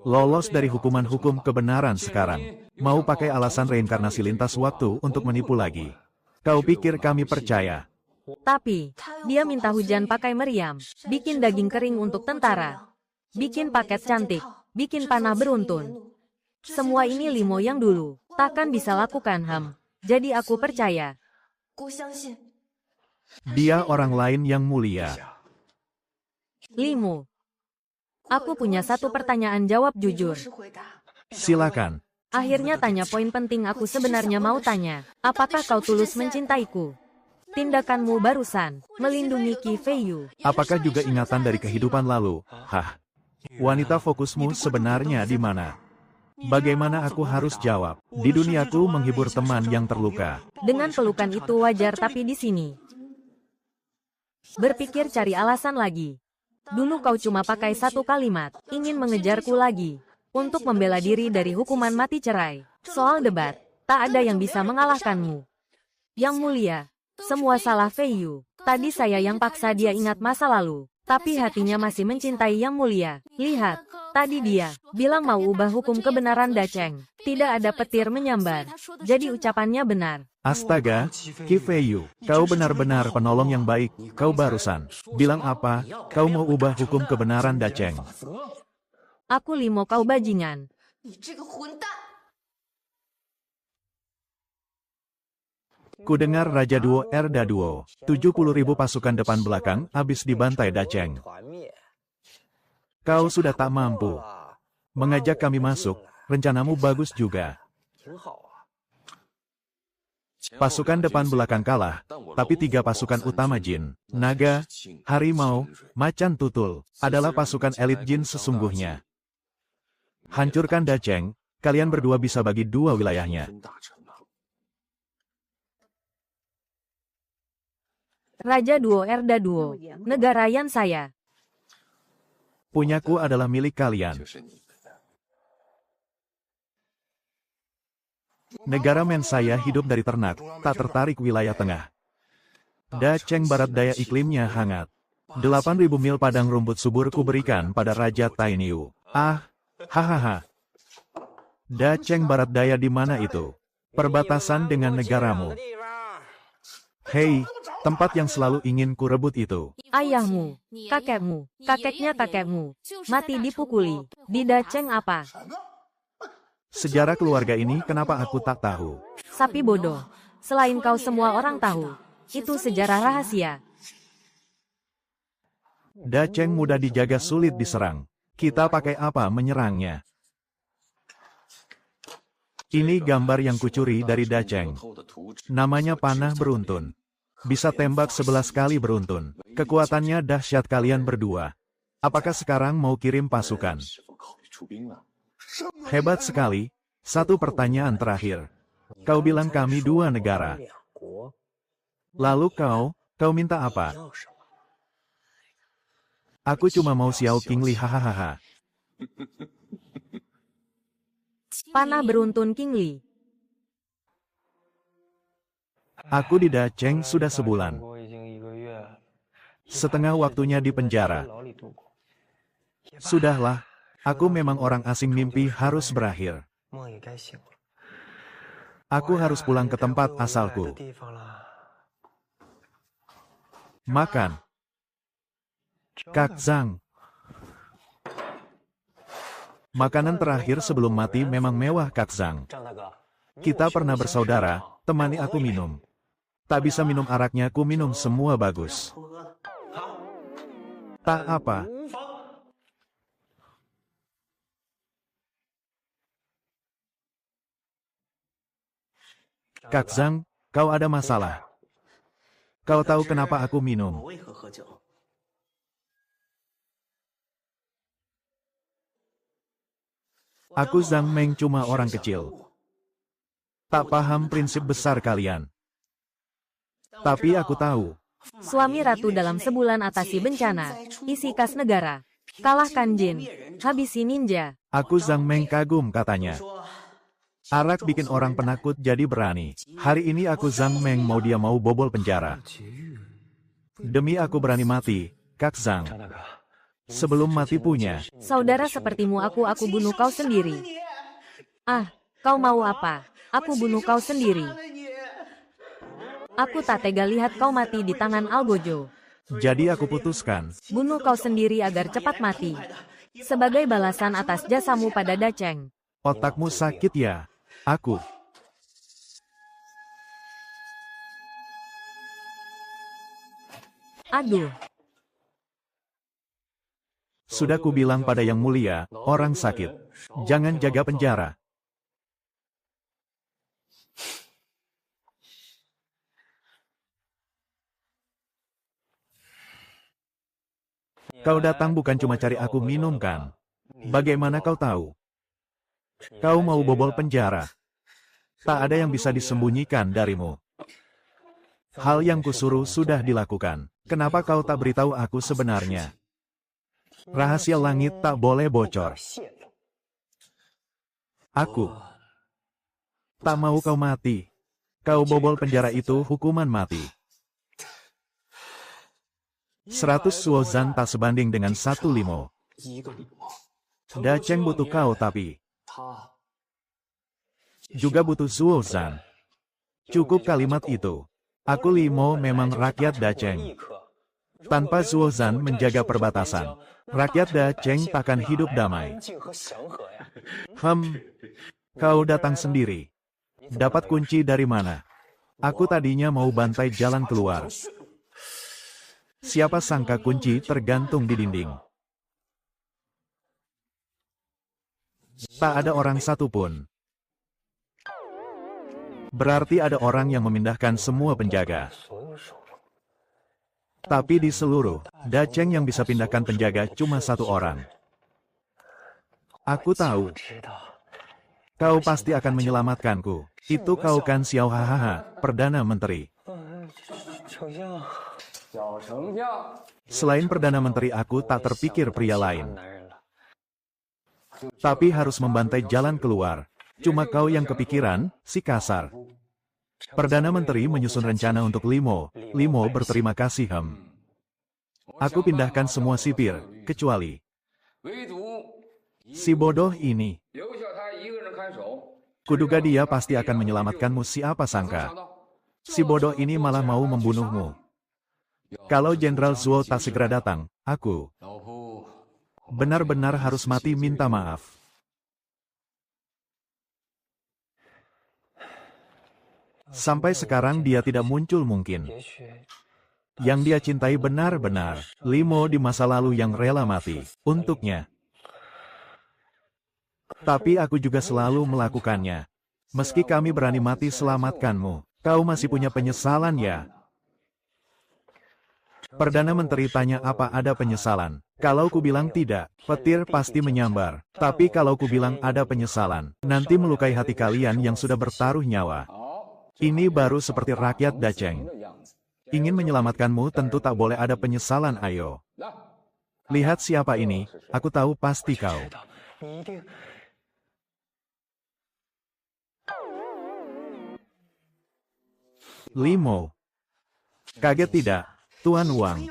B: Lolos dari hukuman kebenaran sekarang. Mau pakai alasan reinkarnasi lintas waktu untuk menipu lagi. Kau pikir kami percaya?
A: Tapi, dia minta hujan pakai meriam, bikin daging kering untuk tentara, bikin paket cantik, bikin panah beruntun. Semua ini Limo yang dulu, takkan bisa lakukan Jadi aku percaya.
B: Dia orang lain yang mulia.
A: Limo. Aku punya satu pertanyaan, jawab jujur.
B: Silakan.
A: Akhirnya tanya poin penting aku sebenarnya mau tanya. Apakah kau tulus mencintaiku? Tindakanmu barusan, melindungi Qi Feiyu.
B: Apakah juga ingatan dari kehidupan lalu? Hah? Wanita fokusmu sebenarnya di mana? Bagaimana aku harus jawab? Di duniaku menghibur teman yang terluka.
A: Dengan pelukan itu wajar, tapi di sini berpikir cari alasan lagi. Dulu kau cuma pakai satu kalimat, ingin mengejarku lagi. Untuk membela diri dari hukuman mati cerai. Soal debat, tak ada yang bisa mengalahkanmu. Yang Mulia, semua salah Feiyu. Tadi saya yang paksa dia ingat masa lalu. Tapi hatinya masih mencintai Yang Mulia. Lihat, tadi dia bilang mau ubah hukum kebenaran Dacheng. Tidak ada petir menyambar. Jadi ucapannya benar.
B: Astaga, Qi Feiyu, kau benar-benar penolong yang baik. Kau barusan bilang apa? Kau mau ubah hukum kebenaran Dacheng.
A: Aku Limo, kau bajingan.
B: Kudengar Raja Duo Erda Duo, 70.000 pasukan depan belakang habis dibantai Dacheng. Kau sudah tak mampu mengajak kami masuk, rencanamu bagus juga. Pasukan depan belakang kalah, tapi 3 pasukan utama jin, naga, harimau, macan tutul, adalah pasukan elit jin sesungguhnya. Hancurkan Dacheng, kalian berdua bisa bagi 2 wilayahnya.
A: Raja Duo Erda Duo, negara yang saya.
B: Punyaku adalah milik kalian. Negara men saya hidup dari ternak, tak tertarik wilayah tengah. Dacheng barat daya iklimnya hangat. 8.000 mil padang rumput subur ku berikan pada Raja Tainiu. Ah, hahaha. Dacheng barat daya di mana itu? Perbatasan dengan negaramu. Hei, tempat yang selalu ingin ku rebut itu.
A: Ayahmu, kakekmu, kakeknya kakekmu, mati dipukuli. Di Dacheng apa?
B: Sejarah keluarga ini kenapa aku tak tahu?
A: Sapi bodoh. Selain kau semua orang tahu. Itu sejarah rahasia.
B: Dacheng mudah dijaga, sulit diserang. Kita pakai apa menyerangnya? Ini gambar yang kucuri dari Dacheng. Namanya panah beruntun. Bisa tembak 11 kali beruntun. Kekuatannya dahsyat. Kalian berdua. Apakah sekarang mau kirim pasukan? Hebat sekali. Satu pertanyaan terakhir. Kau bilang kami 2 negara. Lalu kau minta apa? Aku cuma mau Xiao Qingli, hahaha.
A: Panah beruntun Qingli.
B: Aku di Dacheng sudah sebulan. Setengah waktunya di penjara. Sudahlah, aku memang orang asing, mimpi harus berakhir. Aku harus pulang ke tempat asalku. Makan. Kak Zhang. Makanan terakhir sebelum mati memang mewah, Kak Zhang. Kita pernah bersaudara, temani aku minum. Tak bisa minum araknya, ku minum semua bagus. Tak apa. Kak Zhang, kau ada masalah. Kau tahu kenapa aku minum? Aku Zhang Meng cuma orang kecil. Tak paham prinsip besar kalian. Tapi aku tahu.
A: Suami ratu dalam sebulan atasi bencana. Isi kas negara. Kalahkan jin. Habisi ninja.
B: Aku Zhang Meng kagum katanya. Arak bikin orang penakut jadi berani. Hari ini aku Zhang Meng mau dia mau bobol penjara. Demi aku berani mati, Kak Zhang. Sebelum mati punya.
A: Saudara sepertimu aku bunuh kau sendiri. Ah, kau mau apa? Aku bunuh kau sendiri. Aku tak tega lihat kau mati di tangan Algojo.
B: Jadi aku putuskan.
A: Bunuh kau sendiri agar cepat mati. Sebagai balasan atas jasamu pada Dacheng.
B: Otakmu sakit ya? Aku.
A: Aduh.
B: Sudah kubilang pada Yang Mulia, orang sakit. Jangan jaga penjara. Kau datang bukan cuma cari aku minum kan? Bagaimana kau tahu? Kau mau bobol penjara. Tak ada yang bisa disembunyikan darimu. Hal yang kusuruh sudah dilakukan. Kenapa kau tak beritahu aku sebenarnya? Rahasia langit tak boleh bocor. Aku tak mau kau mati. Kau bobol penjara itu hukuman mati. 100 suozan tak sebanding dengan 1 limo. Dacheng butuh kau tapi juga butuh suozan. Cukup kalimat itu. Aku limo memang rakyat Dacheng. Tanpa suozan menjaga perbatasan, rakyat Dacheng takkan hidup damai. Kau datang sendiri. Dapat kunci dari mana? Aku tadinya mau bantai jalan keluar. Siapa sangka kunci tergantung di dinding. Tak ada orang satupun. Berarti ada orang yang memindahkan semua penjaga. Tapi di seluruh Dacheng yang bisa pindahkan penjaga cuma 1 orang. Aku tahu. Kau pasti akan menyelamatkanku. Itu kau kan Xiao Hahaha, Perdana Menteri. Selain Perdana Menteri aku tak terpikir pria lain. Tapi harus membantai jalan keluar. Cuma kau yang kepikiran, si kasar. Perdana Menteri menyusun rencana untuk Limo. Limo berterima kasih Aku pindahkan semua sipir, kecuali si bodoh ini. Kuduga dia pasti akan menyelamatkanmu, siapa sangka. Si bodoh ini malah mau membunuhmu. Kalau Jenderal Zuo tak segera datang, aku benar-benar harus mati minta maaf. Sampai sekarang dia tidak muncul mungkin. Yang dia cintai benar-benar, Limo di masa lalu yang rela mati untuknya. Tapi aku juga selalu melakukannya. Meski kami berani mati selamatkanmu, kau masih punya penyesalan ya? Perdana Menteri tanya apa ada penyesalan. Kalau ku bilang tidak, petir pasti menyambar. Tapi kalau ku bilang ada penyesalan, nanti melukai hati kalian yang sudah bertaruh nyawa. Ini baru seperti rakyat Dacheng. Ingin menyelamatkanmu tentu tak boleh ada penyesalan, ayo. Lihat siapa ini, aku tahu pasti kau. Limo. Kaget tidak, Tuan Wang?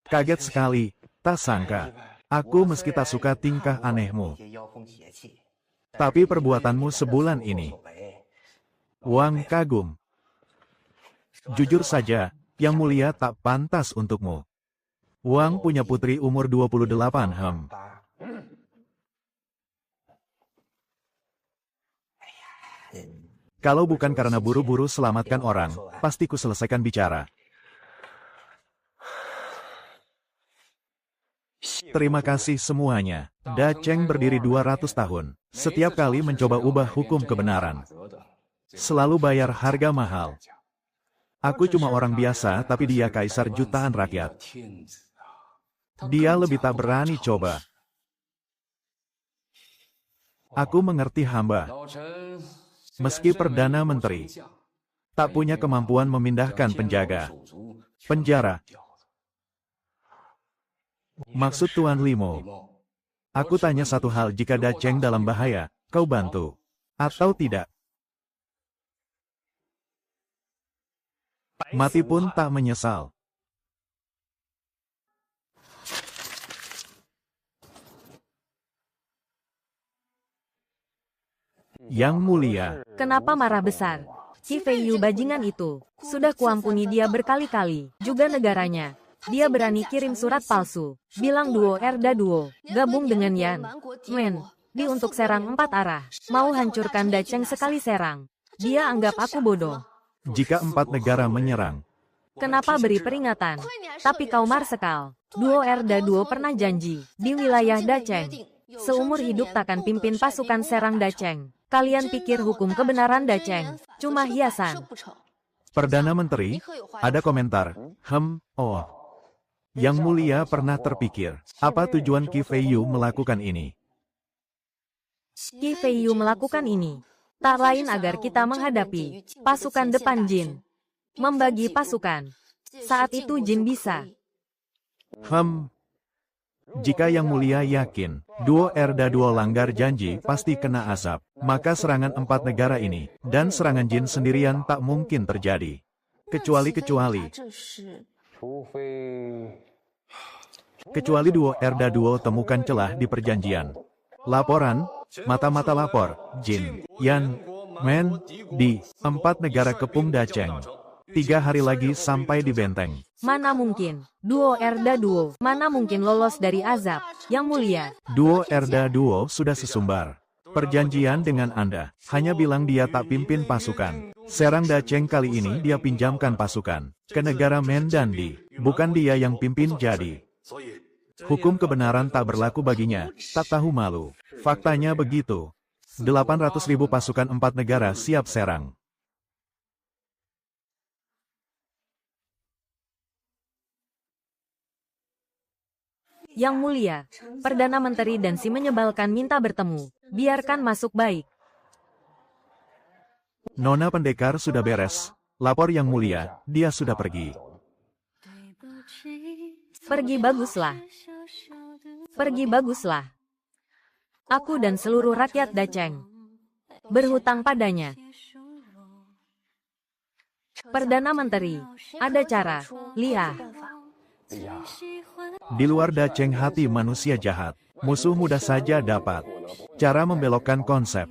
B: Kaget sekali, tak sangka. Aku meski tak suka tingkah anehmu. Tapi perbuatanmu sebulan ini. Wang kagum. Jujur saja, Yang Mulia tak pantas untukmu. Wang punya putri umur 28 Kalau bukan karena buru-buru selamatkan orang, pasti ku selesaikan bicara. Terima kasih semuanya. Da Cheng berdiri 200 tahun. Setiap kali mencoba ubah hukum kebenaran. Selalu bayar harga mahal. Aku cuma orang biasa, tapi dia kaisar jutaan rakyat. Dia lebih tak berani coba. Aku mengerti hamba. Meski Perdana Menteri tak punya kemampuan memindahkan penjara. Maksud Tuan Limo, aku tanya satu hal, jika Da Cheng dalam bahaya, kau bantu atau tidak? Mati pun tak menyesal. Yang Mulia,
A: Kenapa marah besar? Qi Feiyu bajingan itu. Sudah kuampuni dia berkali-kali. Juga negaranya. Dia berani kirim surat palsu. Bilang duo Erda duo. Gabung dengan Yan. Men. Di untuk serang 4 arah. Mau hancurkan Da Cheng sekali serang. Dia anggap aku bodoh.
B: jika 4 negara menyerang,
A: Kenapa beri peringatan? Tapi kau marsekal. Duo Erda duo pernah janji. Di wilayah Da Cheng. Seumur hidup takkan pimpin pasukan serang Da Cheng. Kalian pikir hukum kebenaran Da Cheng cuma hiasan?
B: Perdana Menteri, ada komentar, oh. Yang Mulia pernah terpikir, apa tujuan Qi Feiyu melakukan ini?
A: Qi Feiyu melakukan ini tak lain agar kita menghadapi pasukan depan Jin. Membagi pasukan. Saat itu Jin bisa.
B: Jika Yang Mulia yakin, duo Erda duo langgar janji pasti kena azab, maka serangan 4 negara ini, dan serangan Jin sendirian tak mungkin terjadi. Kecuali duo Erda duo temukan celah di perjanjian. Laporan, mata-mata lapor, Jin, Yan, Men, di 4 negara kepung Da Cheng. 3 hari lagi sampai di benteng.
A: Mana mungkin, duo Erda duo, mana mungkin lolos dari azab, Yang Mulia.
B: Duo Erda duo sudah sesumbar. Perjanjian dengan Anda, hanya bilang dia tak pimpin pasukan. Serang Da Cheng kali ini dia pinjamkan pasukan ke negara Men dan Di. Bukan dia yang pimpin jadi. Hukum kebenaran tak berlaku baginya, tak tahu malu. Faktanya begitu. 800.000 pasukan 4 negara siap serang.
A: Yang Mulia, Perdana Menteri dan si menyebalkan minta bertemu. Biarkan masuk baik.
B: Nona pendekar sudah beres. Lapor Yang Mulia, dia sudah pergi.
A: Pergi baguslah. Pergi baguslah. Aku dan seluruh rakyat Da Cheng berhutang padanya. Perdana Menteri, ada cara, Lia.
B: Di luar Da Cheng hati manusia jahat. Musuh mudah saja dapat cara membelokkan konsep.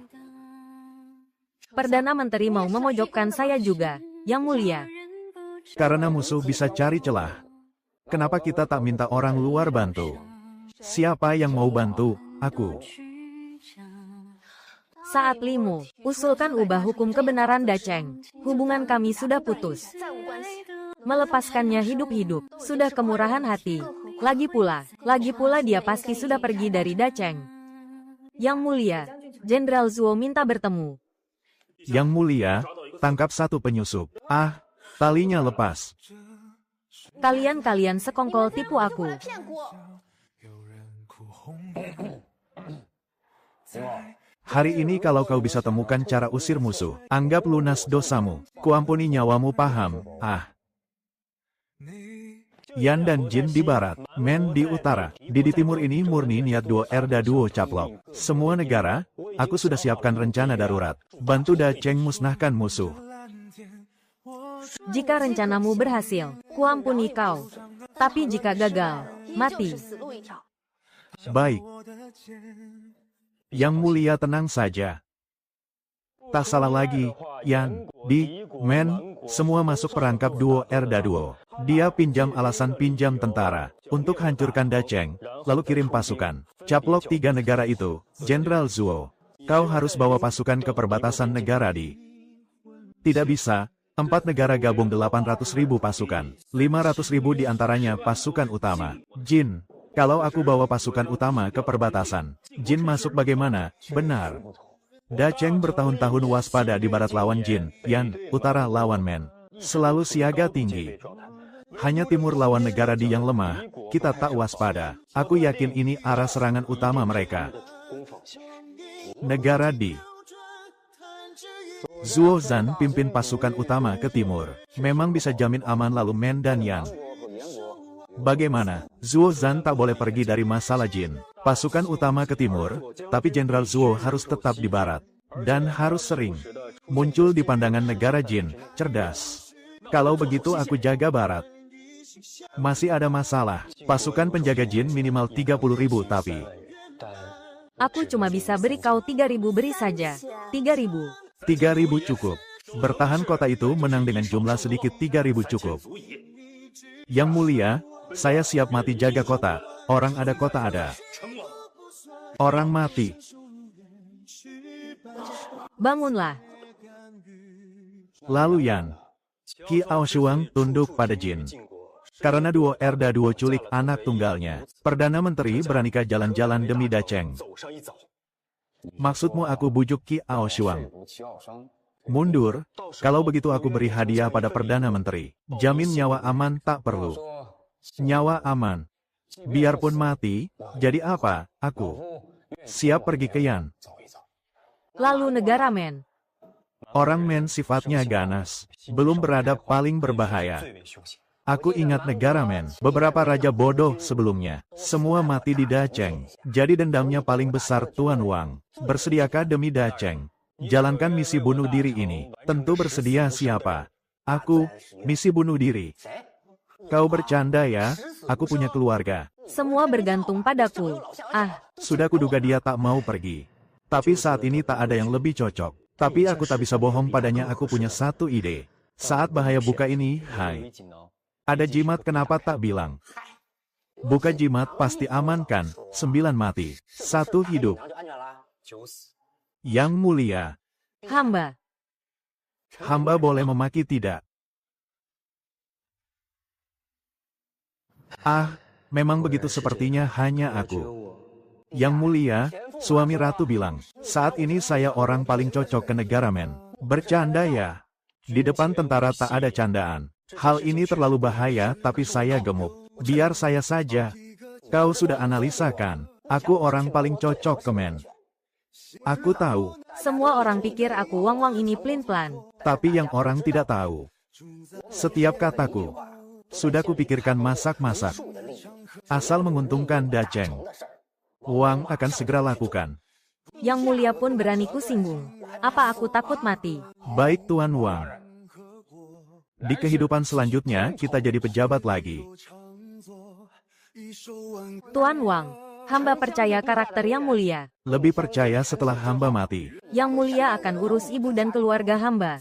A: Perdana Menteri mau memojokkan saya juga, Yang Mulia.
B: Karena musuh bisa cari celah. Kenapa kita tak minta orang luar bantu? Siapa yang mau bantu? Aku.
A: Saat Limo, usulkan ubah hukum kebenaran Da Cheng. Hubungan kami sudah putus. Melepaskannya hidup-hidup, sudah kemurahan hati. Lagi pula dia pasti sudah pergi dari Da Cheng. Yang Mulia, Jenderal Zuo minta bertemu.
B: Yang Mulia, tangkap 1 penyusup. Talinya lepas.
A: Kalian sekongkol tipu aku.
B: Hari ini kalau kau bisa temukan cara usir musuh, anggap lunas dosamu. Kuampuni nyawamu, paham? Yan dan Jin di barat, Men di utara. Di timur ini murni niat duo Erda duo caplok. Semua negara, aku sudah siapkan rencana darurat. Bantu Da Cheng musnahkan musuh.
A: Jika rencanamu berhasil, kuampuni kau. Tapi jika gagal, mati.
B: Baik. Yang Mulia tenang saja. Tak salah lagi, Yan, Di, Men, semua masuk perangkap duo Erda duo. Dia pinjam alasan pinjam tentara untuk hancurkan Da Cheng, lalu kirim pasukan. Caplok 3 negara itu, Jenderal Zuo. Kau harus bawa pasukan ke perbatasan negara Di. Tidak bisa, 4 negara gabung 800.000 pasukan. 500.000 diantaranya pasukan utama. Jin, kalau aku bawa pasukan utama ke perbatasan, Jin masuk bagaimana? Benar. Da Cheng bertahun-tahun waspada di barat lawan Jin, Yan, utara lawan Men. Selalu siaga tinggi. Hanya timur lawan negara Di yang lemah, kita tak waspada. Aku yakin ini arah serangan utama mereka. Negara Di. Zuo Zhan pimpin pasukan utama ke timur. Memang bisa jamin aman lalu Men dan Yan. Bagaimana? Zuo Zhan tak boleh pergi dari masalah Jin. Pasukan utama ke timur, tapi Jenderal Zuo harus tetap di barat. Dan harus sering muncul di pandangan negara Jin. Cerdas. Kalau begitu aku jaga barat. Masih ada masalah. Pasukan penjaga Jin minimal 30.000 tapi...
A: Aku cuma bisa beri kau 3.000 beri saja. 3.000.
B: 3.000 cukup. Bertahan kota itu menang dengan jumlah sedikit 3.000 cukup. Yang mulia, saya siap mati jaga kota. Orang ada kota ada. Orang mati.
A: Bangunlah.
B: Lalu Yan. Qi Aoshuang tunduk pada Jin. Karena duo Erda duo culik anak tunggalnya. Perdana Menteri beranikah jalan-jalan demi Da Cheng. Maksudmu aku bujuk Qi Aoshuang? Mundur, kalau begitu aku beri hadiah pada Perdana Menteri. Jamin nyawa aman tak perlu. Nyawa aman. Biarpun mati, jadi apa, aku siap pergi ke Yan.
A: Lalu negara Men.
B: Orang Men sifatnya ganas, belum beradab paling berbahaya. Aku ingat negara Men, beberapa raja bodoh sebelumnya. Semua mati di Da Cheng. Jadi dendamnya paling besar Tuan Wang. Bersediakah demi Da Cheng? Jalankan misi bunuh diri ini. Tentu bersedia siapa? Aku, misi bunuh diri. Kau bercanda ya? Aku punya keluarga.
A: Semua bergantung padaku. Ah,
B: Sudah kuduga dia tak mau pergi. Tapi saat ini tak ada yang lebih cocok. Tapi aku tak bisa bohong padanya, aku punya satu ide. Saat bahaya buka ini, hai. Ada jimat kenapa tak bilang? Buka jimat pasti aman kan? 9 mati, 1 hidup. Yang mulia,
A: hamba.
B: hamba boleh memaki tidak? Ah, memang begitu sepertinya hanya aku. Yang mulia, suami ratu bilang, saat ini saya orang paling cocok ke negara Men. Bercanda ya? Di depan tentara tak ada candaan. Hal ini terlalu bahaya tapi saya gemuk. Biar saya saja. Kau sudah analisa kan? Aku orang paling cocok ke Men. Aku tahu.
A: Semua orang pikir aku Wang ini plin-plan.
B: Tapi yang orang tidak tahu. Setiap kataku. Sudah kupikirkan masak-masak. Asal menguntungkan Da Cheng. Wang akan segera lakukan.
A: Yang mulia pun berani kusinggung. Apa aku takut mati?
B: Baik Tuan Wang. Di kehidupan selanjutnya, kita jadi pejabat lagi.
C: Tuan Wang, hamba percaya karakter Yang Mulia.
B: Lebih percaya setelah hamba mati.
A: Yang Mulia akan urus ibu dan keluarga hamba.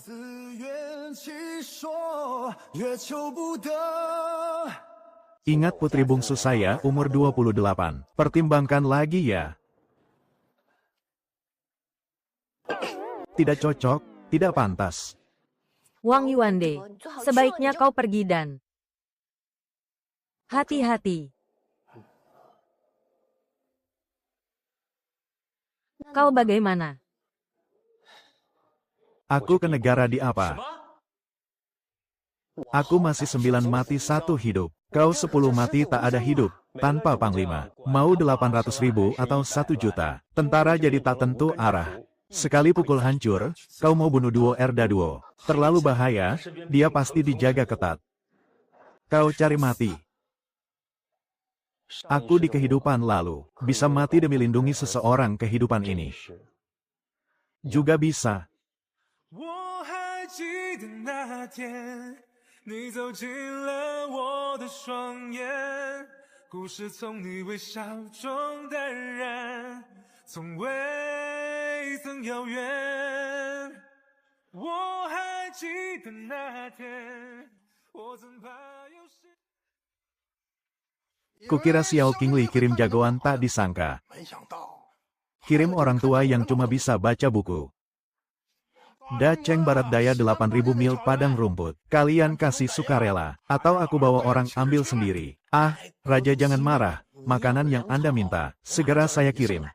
B: Ingat putri bungsu saya umur 28. Pertimbangkan lagi ya. Tidak cocok, tidak pantas.
A: Wang Yuande, sebaiknya kau pergi dan hati-hati. Kau bagaimana?
B: Aku ke negara Di apa? Aku masih 9 mati 1 hidup. Kau 10 mati tak ada hidup, tanpa panglima. Mau 800.000 atau 1 juta. Tentara jadi tak tentu arah. Sekali pukul hancur, kau mau bunuh duo Erda duo. Terlalu bahaya, dia pasti dijaga ketat. Kau cari mati. Aku di kehidupan lalu, bisa mati demi lindungi seseorang kehidupan ini. Juga bisa. Kukira Xiao Qingli kirim jagoan tak disangka. Kirim orang tua yang cuma bisa baca buku. Da Cheng barat daya 8.000 mil padang rumput. Kalian kasih sukarela, atau aku bawa orang ambil sendiri. Ah, Raja jangan marah, makanan yang Anda minta, segera saya kirim.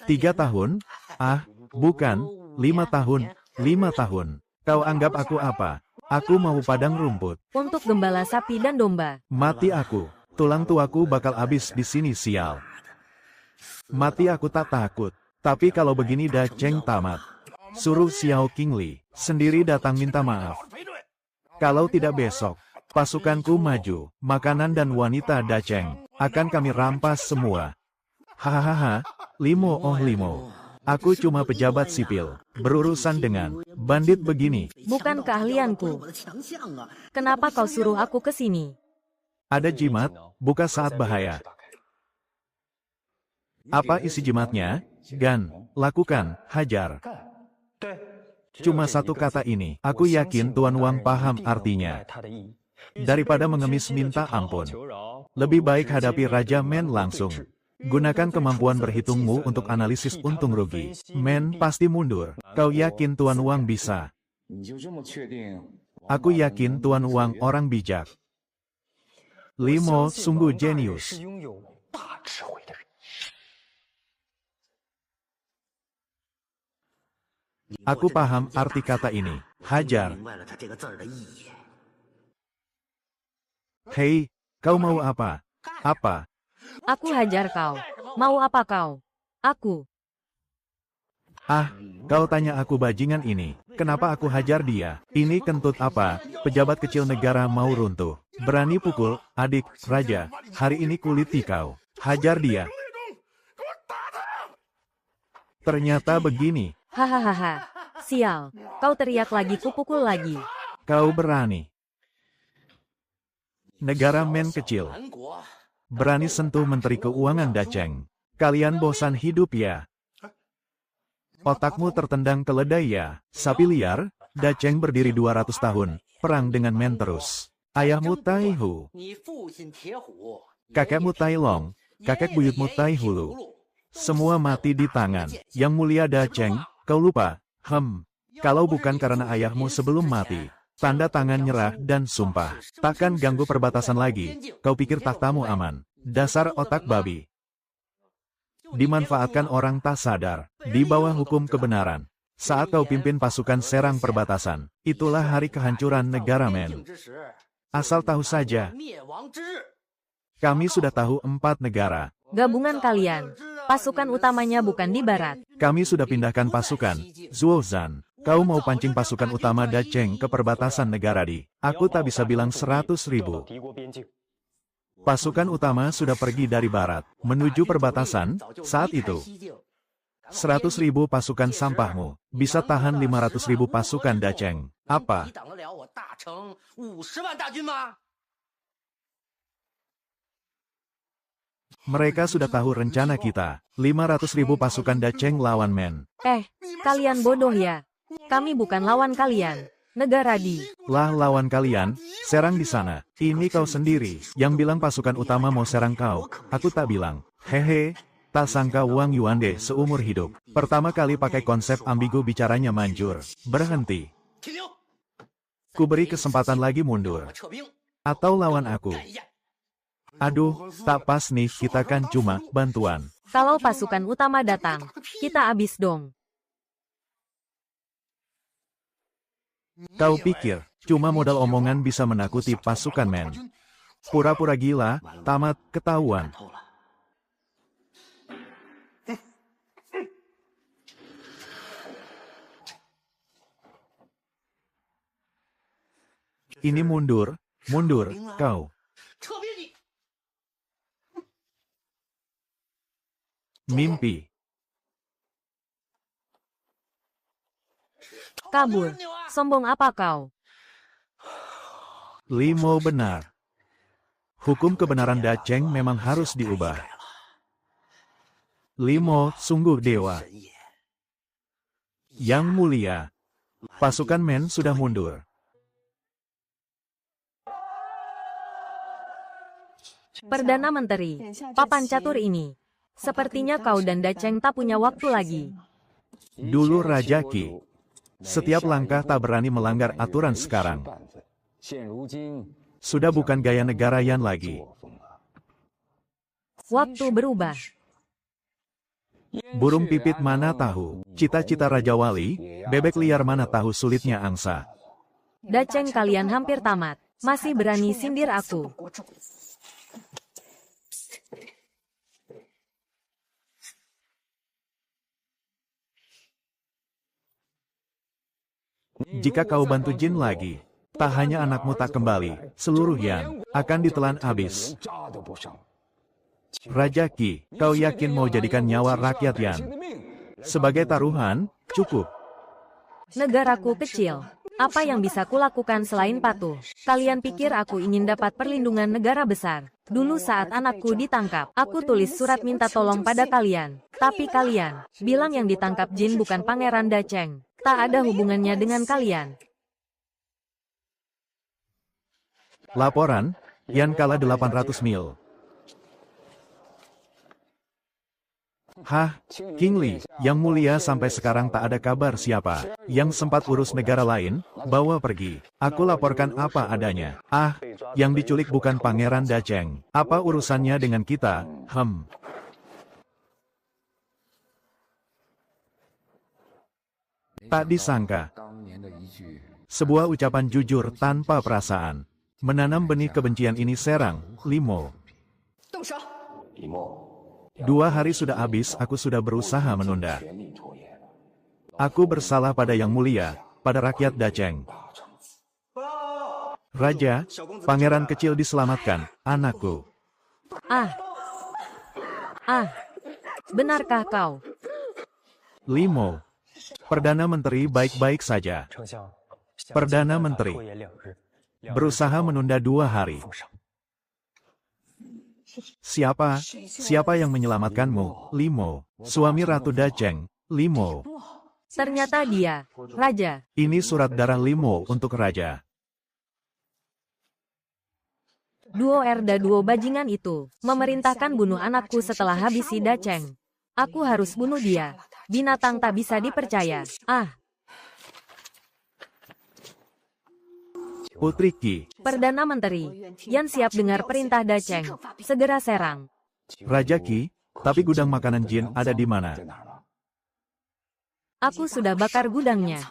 B: 3 tahun? Ah, bukan, 5 tahun, 5 tahun. Kau anggap aku apa? Aku mau padang rumput.
A: Untuk gembala sapi dan domba.
B: Mati aku, tulang tuaku bakal habis di sini sial. Mati aku tak takut, tapi kalau begini Da Cheng tamat. Suruh Xiao Qingli sendiri datang minta maaf. Kalau tidak besok, pasukanku maju, makanan dan wanita Da Cheng akan kami rampas semua. Hahaha, limo oh limo. Aku cuma pejabat sipil, berurusan dengan bandit begini.
A: Bukan keahlianku. Kenapa kau suruh aku ke sini?
B: Ada jimat, buka saat bahaya. Apa isi jimatnya? Gan, lakukan, hajar. Cuma satu kata ini, aku yakin Tuan Wang paham artinya. Daripada mengemis minta ampun, lebih baik hadapi Raja Men langsung. Gunakan kemampuan berhitungmu untuk analisis untung rugi. Men pasti mundur. Kau yakin Tuan Wang bisa? Aku yakin Tuan Wang orang bijak. Limo sungguh jenius. Aku paham arti kata ini. Hajar. Hei, kau mau apa? Apa?
A: Aku hajar kau. Mau apa kau? Aku.
B: Ah, kau tanya aku bajingan ini. Kenapa aku hajar dia? Ini kentut apa? Pejabat kecil negara mau runtuh. Berani pukul, adik, raja. Hari ini kuliti kau. Hajar dia. Ternyata begini.
A: Hahaha. Sial. Kau teriak lagi kupukul lagi.
B: Kau berani. Negara Men kecil. Berani sentuh Menteri Keuangan Da Cheng. Kalian bosan hidup ya? Otakmu tertendang keledai ya? Sapi liar, Da Cheng berdiri 200 tahun. Perang dengan Men terus. Ayahmu Tai Hu. Kakekmu Tai Long. Kakek buyutmu Tai Hulu. Semua mati di tangan. Yang mulia Da Cheng, kau lupa? Kalau bukan karena ayahmu sebelum mati. Tanda tangan nyerah dan sumpah. Takkan ganggu perbatasan lagi. Kau pikir takhtamu aman. Dasar otak babi. Dimanfaatkan orang tak sadar. Di bawah hukum kebenaran. Saat kau pimpin pasukan serang perbatasan. Itulah hari kehancuran negara Men. Asal tahu saja. Kami sudah tahu 4 negara.
A: Gabungan kalian. Pasukan utamanya bukan di barat.
B: Kami sudah pindahkan pasukan. Zuozan, kau mau pancing pasukan utama Da Cheng ke perbatasan negara di. Aku tak bisa bilang 100.000. Pasukan utama sudah pergi dari barat, menuju perbatasan, saat itu. 100.000 pasukan sampahmu, bisa tahan 500.000 pasukan Da Cheng. Apa? Mereka sudah tahu rencana kita. 500.000 pasukan Da Cheng lawan Men.
A: Kalian bodoh ya. Kami bukan lawan kalian. Negara di.
B: Lah lawan kalian, serang di sana. Ini kau sendiri, yang bilang pasukan utama mau serang kau. Aku tak bilang. Hehe, tak sangka Wang Yuande seumur hidup. Pertama kali pakai konsep ambigu bicaranya manjur. Berhenti. Ku beri kesempatan lagi mundur. Atau lawan aku. Aduh, tak pas nih, kita kan cuma bantuan.
A: Kalau pasukan utama datang, kita habis dong.
B: Kau pikir, cuma modal omongan bisa menakuti pasukan Men? Pura-pura gila, tamat, ketahuan. Ini mundur, mundur, kau. Mimpi.
A: Kabur. Sombong apa kau?
B: Limo benar. Hukum kebenaran Da Cheng memang harus diubah. Limo sungguh dewa. Yang mulia. Pasukan Men sudah mundur.
A: Perdana Menteri, papan catur ini. Sepertinya kau dan Da Cheng tak punya waktu lagi.
B: Dulu Raja Qi. Setiap langkah tak berani melanggar aturan sekarang. Sudah bukan gaya negara Yan lagi.
A: Waktu berubah.
B: Burung pipit mana tahu, cita-cita Raja Wali, bebek liar mana tahu sulitnya angsa.
A: Daceng kalian hampir tamat. Masih berani sindir aku.
B: Jika kau bantu Jin lagi, tak hanya anakmu tak kembali, seluruh Yan akan ditelan habis. Raja Qi, kau yakin mau jadikan nyawa rakyat Yan sebagai taruhan? Cukup.
A: Negaraku kecil. Apa yang bisa kulakukan selain patuh? Kalian pikir aku ingin dapat perlindungan negara besar? Dulu saat anakku ditangkap, aku tulis surat minta tolong pada kalian. Tapi kalian bilang yang ditangkap Jin bukan Pangeran Daceng. Tak ada hubungannya dengan kalian.
B: Laporan, Yan kalah 800 mil. Hah, King Li, yang mulia sampai sekarang tak ada kabar siapa yang sempat urus negara lain, bawa pergi. Aku laporkan apa adanya. Ah, yang diculik bukan Pangeran Daceng. Apa urusannya dengan kita? Tak disangka. Sebuah ucapan jujur tanpa perasaan. Menanam benih kebencian ini serang, Limo. 2 hari sudah habis, aku sudah berusaha menunda. Aku bersalah pada Yang Mulia, pada rakyat Daceng. Raja, pangeran kecil diselamatkan, anakku.
A: Benarkah kau?
B: Limo, Perdana Menteri baik-baik saja. Perdana Menteri berusaha menunda 2 hari. Siapa yang menyelamatkanmu, Limo? Suami Ratu Daceng, Limo.
A: Ternyata dia, Raja.
B: Ini surat darah Limo untuk Raja.
A: Duo Erda duo bajingan itu memerintahkan bunuh anakku setelah habisi Daceng. Aku harus bunuh dia. Binatang tak bisa dipercaya.
B: Putri Qi,
A: Perdana Menteri, Yan siap dengar perintah Daceng. Segera serang.
B: Raja Qi, tapi gudang makanan Jin ada di mana?
A: Aku sudah bakar gudangnya.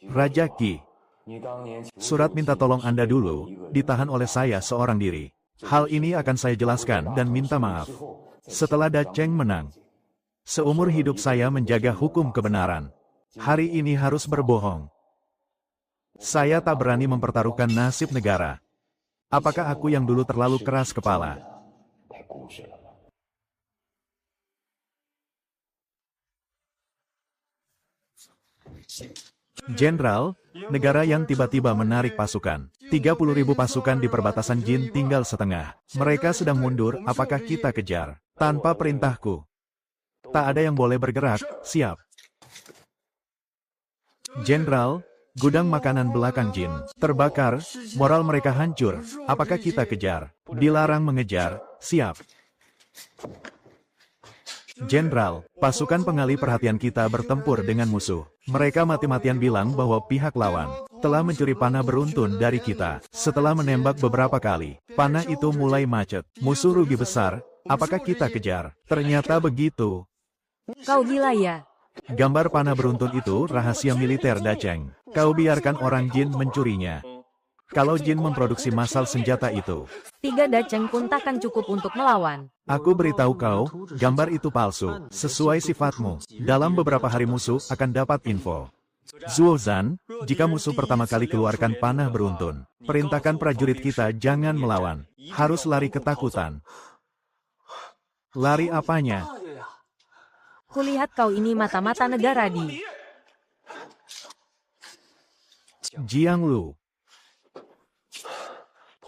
B: Raja Qi, surat minta tolong Anda dulu, ditahan oleh saya seorang diri. Hal ini akan saya jelaskan dan minta maaf. Setelah Daceng menang, seumur hidup saya menjaga hukum kebenaran. Hari ini harus berbohong. Saya tak berani mempertaruhkan nasib negara. Apakah aku yang dulu terlalu keras kepala? Jenderal, negara yang tiba-tiba menarik pasukan. 30.000 pasukan di perbatasan Jin tinggal setengah. Mereka sedang mundur, apakah kita kejar? Tanpa perintahku. Tak ada yang boleh bergerak, siap. Jenderal, gudang makanan belakang Jin terbakar, moral mereka hancur. Apakah kita kejar? Dilarang mengejar, siap. Jenderal, pasukan pengalih perhatian kita bertempur dengan musuh. Mereka mati-matian bilang bahwa pihak lawan telah mencuri panah beruntun dari kita. Setelah menembak beberapa kali, panah itu mulai macet. Musuh rugi besar, apakah kita kejar? Ternyata begitu.
A: Kau gila ya?
B: Gambar panah beruntun itu rahasia militer Daceng. Kau biarkan orang Jin mencurinya. Kalau Jin memproduksi massal senjata itu,
A: 3 Daceng pun takkan cukup untuk melawan.
B: aku beritahu kau, gambar itu palsu. Sesuai sifatmu, dalam beberapa hari musuh akan dapat info. Zuozhan, jika musuh pertama kali keluarkan panah beruntun, perintahkan prajurit kita jangan melawan. Harus lari ketakutan. Lari apanya?
A: Kulihat kau ini mata-mata negara di.
B: Jiang Lu,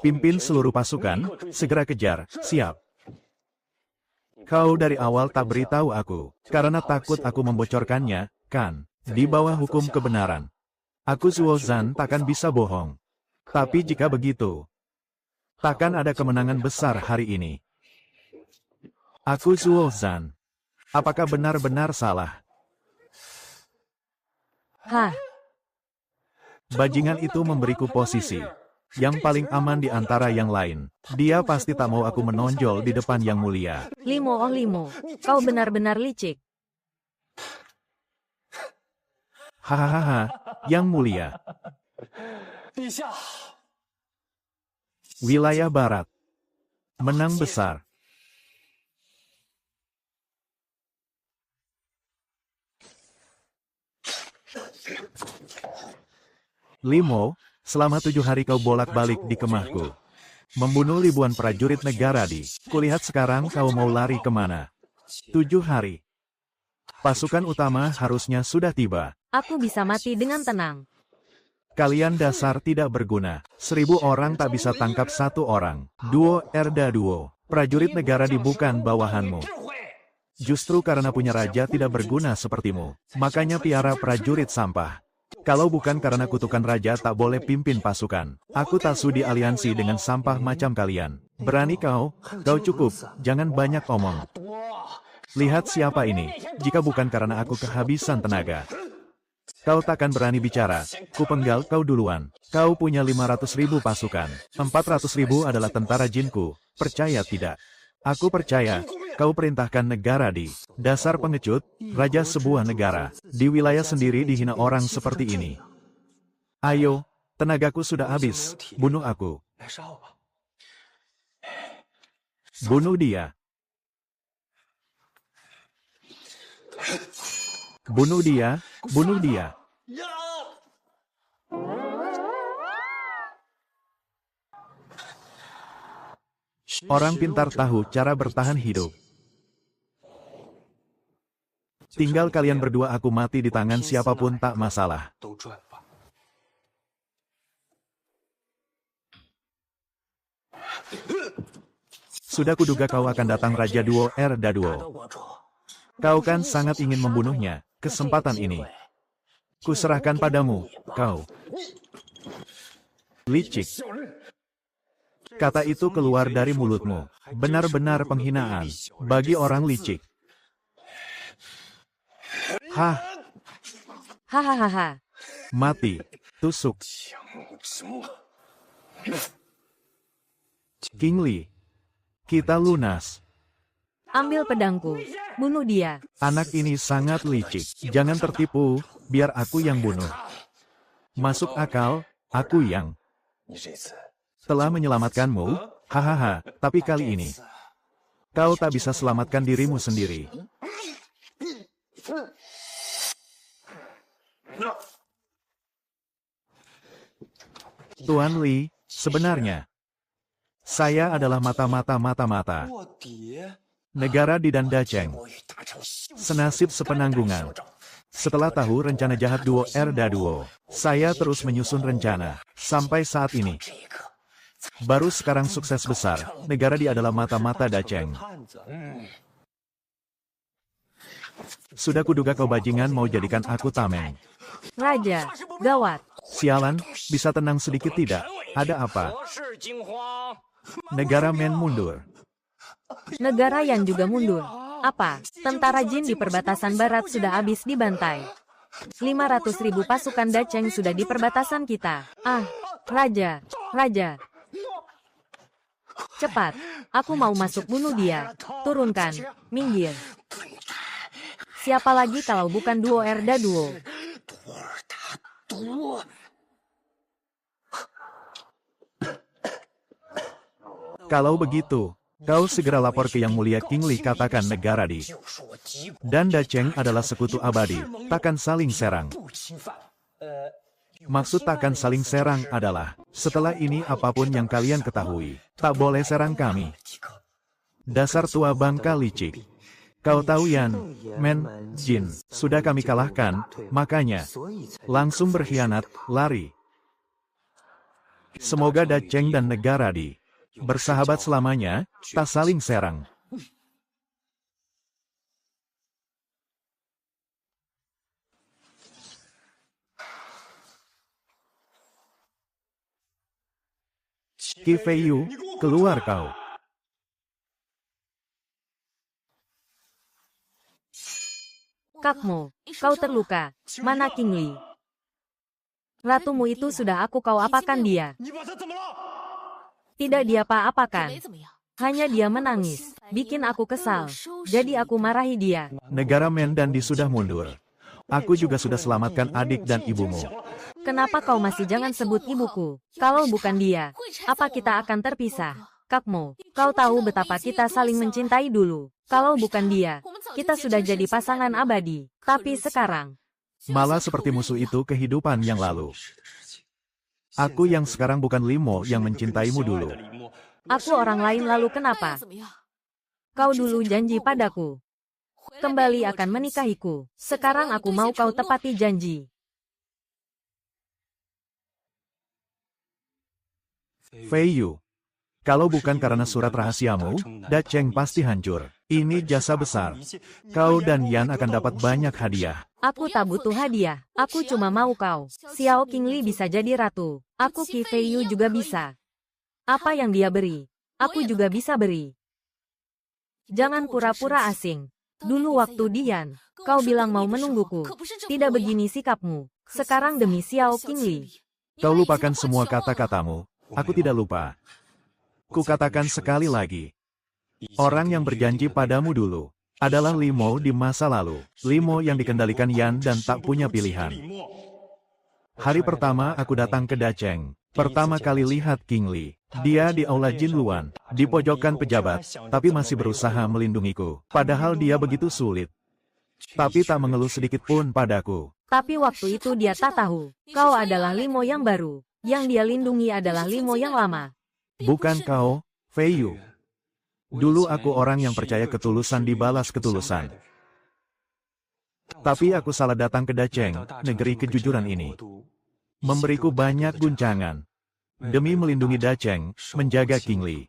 B: pimpin seluruh pasukan, segera kejar, siap. Kau dari awal tak beritahu aku, karena takut aku membocorkannya, kan? Di bawah hukum kebenaran. Aku Zuozhan takkan bisa bohong. Tapi jika begitu, takkan ada kemenangan besar hari ini. Aku Zuozhan. Apakah benar-benar salah?
A: Hah,
B: Bajingan itu memberiku posisi yang paling aman di antara yang lain. Dia pasti tak mau aku menonjol di depan Yang Mulia.
A: Limo oh Limo, kau benar-benar licik.
B: Hahaha, Yang Mulia. Wilayah Barat. Menang besar. Limo, selama 7 hari kau bolak-balik di kemahku. Membunuh ribuan prajurit negara di. Kulihat sekarang kau mau lari kemana. 7 hari. Pasukan utama harusnya sudah tiba.
A: Aku bisa mati dengan tenang.
B: Kalian dasar tidak berguna. 1000 orang tak bisa tangkap 1 orang. Duo Erda Duo. Prajurit negara di bukan bawahanmu. Justru karena punya raja tidak berguna sepertimu. Makanya piara prajurit sampah. Kalau bukan karena kutukan raja tak boleh pimpin pasukan. Aku tak sudi aliansi dengan sampah macam kalian. Berani kau? Kau cukup, jangan banyak omong. Lihat siapa ini. Jika bukan karena aku kehabisan tenaga, kau takkan berani bicara. Kupenggal kau duluan. Kau punya 500.000 pasukan. 400.000 adalah tentara jinku. Percaya tidak? Aku percaya. Kau perintahkan negara di. Dasar pengecut, raja sebuah negara. Di wilayah sendiri dihina orang seperti ini. Ayo, tenagaku sudah habis. Bunuh aku. Bunuh dia. Bunuh dia, bunuh dia. Orang pintar tahu cara bertahan hidup. Tinggal kalian berdua, aku mati di tangan siapapun tak masalah. Sudah kuduga kau akan datang Raja Duo Erda Duo. Kau kan sangat ingin membunuhnya. Kesempatan ini kuserahkan padamu, kau. Licik. Kata itu keluar dari mulutmu. Benar-benar penghinaan bagi orang licik. Hah,
A: Hahaha.
B: mati, tusuk. King Li, kita lunas.
A: Ambil pedangku. Bunuh dia.
B: Anak ini sangat licik. Jangan tertipu, biar aku yang bunuh. Masuk akal, aku yang telah menyelamatkanmu. Hahaha, tapi kali ini kau tak bisa selamatkan dirimu sendiri. Tuan Li, sebenarnya saya adalah mata-mata. Negara di Dandacheng. Senasib sepenanggungan. Setelah tahu rencana jahat Duo Erda Duo, saya terus menyusun rencana. Sampai saat ini. Baru sekarang sukses besar. Negara di adalah mata-mata Dacheng. Sudah kuduga kau bajingan mau jadikan aku tameng.
A: Raja, gawat.
B: Sialan, bisa tenang sedikit tidak? Ada apa? Negara Men mundur.
A: Negara yang juga mundur. Apa? Tentara jin di perbatasan barat sudah habis dibantai. 500.000 pasukan Dacheng sudah di perbatasan kita. Ah, Raja. Cepat, aku mau masuk bunuh dia. Turunkan, minggir. Siapa lagi kalau bukan Duo Erda Duo?
B: Kalau begitu, kau segera lapor ke Yang Mulia King Li, katakan negara di dan Dacheng adalah sekutu abadi, takkan saling serang. Maksud takkan saling serang adalah, setelah ini apapun yang kalian ketahui, tak boleh serang kami. Dasar tua bangka licik. Kau tahu Yan, Men, Jin, sudah kami kalahkan, makanya langsung berkhianat, lari. Semoga Dacheng dan negara di bersahabat selamanya, tak saling serang. Qi Feiyu, keluar kau.
A: Kakmo, kau terluka. Mana King Li? Ratumu itu sudah kau apakan dia. Tidak dia apa-apakan. Hanya dia menangis. Bikin aku kesal. Jadi aku marahi dia.
B: Negara Mendandi sudah mundur. Aku juga sudah selamatkan adik dan ibumu.
A: Kenapa kau masih jangan sebut ibuku? Kalau bukan dia, apa kita akan terpisah? Kakmo, kau tahu betapa kita saling mencintai dulu. Kalau bukan dia, kita sudah jadi pasangan abadi. Tapi sekarang,
B: Malah seperti musuh itu kehidupan yang lalu. Aku yang sekarang bukan Limo yang mencintaimu dulu.
A: aku orang lain lalu kenapa? Kau dulu janji padaku. Kembali akan menikahiku. Sekarang aku mau kau tepati janji.
B: Fei Yu. Kalau bukan karena surat rahasiamu, Dacheng pasti hancur. Ini jasa besar. Kau dan Yan akan dapat banyak hadiah.
A: Aku tak butuh hadiah. Aku cuma mau kau. Xiao Qingli bisa jadi ratu. Aku Qi Fei Yu juga bisa. Apa yang dia beri, aku juga bisa beri. Jangan pura-pura asing. Dulu waktu Dian, kau bilang mau menungguku. Tidak begini sikapmu. Sekarang demi Xiao Qingli.
B: Kau lupakan semua kata-katamu. Aku tidak lupa. Kukatakan sekali lagi. Orang yang berjanji padamu dulu adalah Limo di masa lalu. Limo yang dikendalikan Yan dan tak punya pilihan. Hari pertama aku datang ke Dacheng. Pertama kali lihat Qingli. Dia di aula Jin Luan, di pojokan pejabat, tapi masih berusaha melindungiku. Padahal dia begitu sulit. Tapi tak mengeluh sedikit pun padaku.
A: Tapi waktu itu dia tak tahu. Kau adalah Limo yang baru. Yang dia lindungi adalah Limo yang lama.
B: Bukan kau, Fei Yu. Dulu aku orang yang percaya ketulusan dibalas ketulusan. Tapi aku salah datang ke Dacheng, negeri kejujuran ini. Memberiku banyak guncangan. Demi melindungi Dacheng, menjaga Qingli.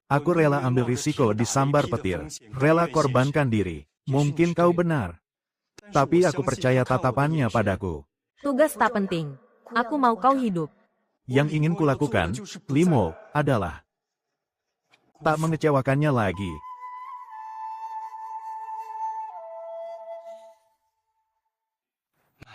B: Aku rela ambil risiko disambar petir. Rela korbankan diri. Mungkin kau benar. Tapi aku percaya tatapannya padaku.
A: Tugas tak penting. Aku mau kau hidup.
B: Yang ingin kulakukan, Limo, adalah tak mengecewakannya lagi.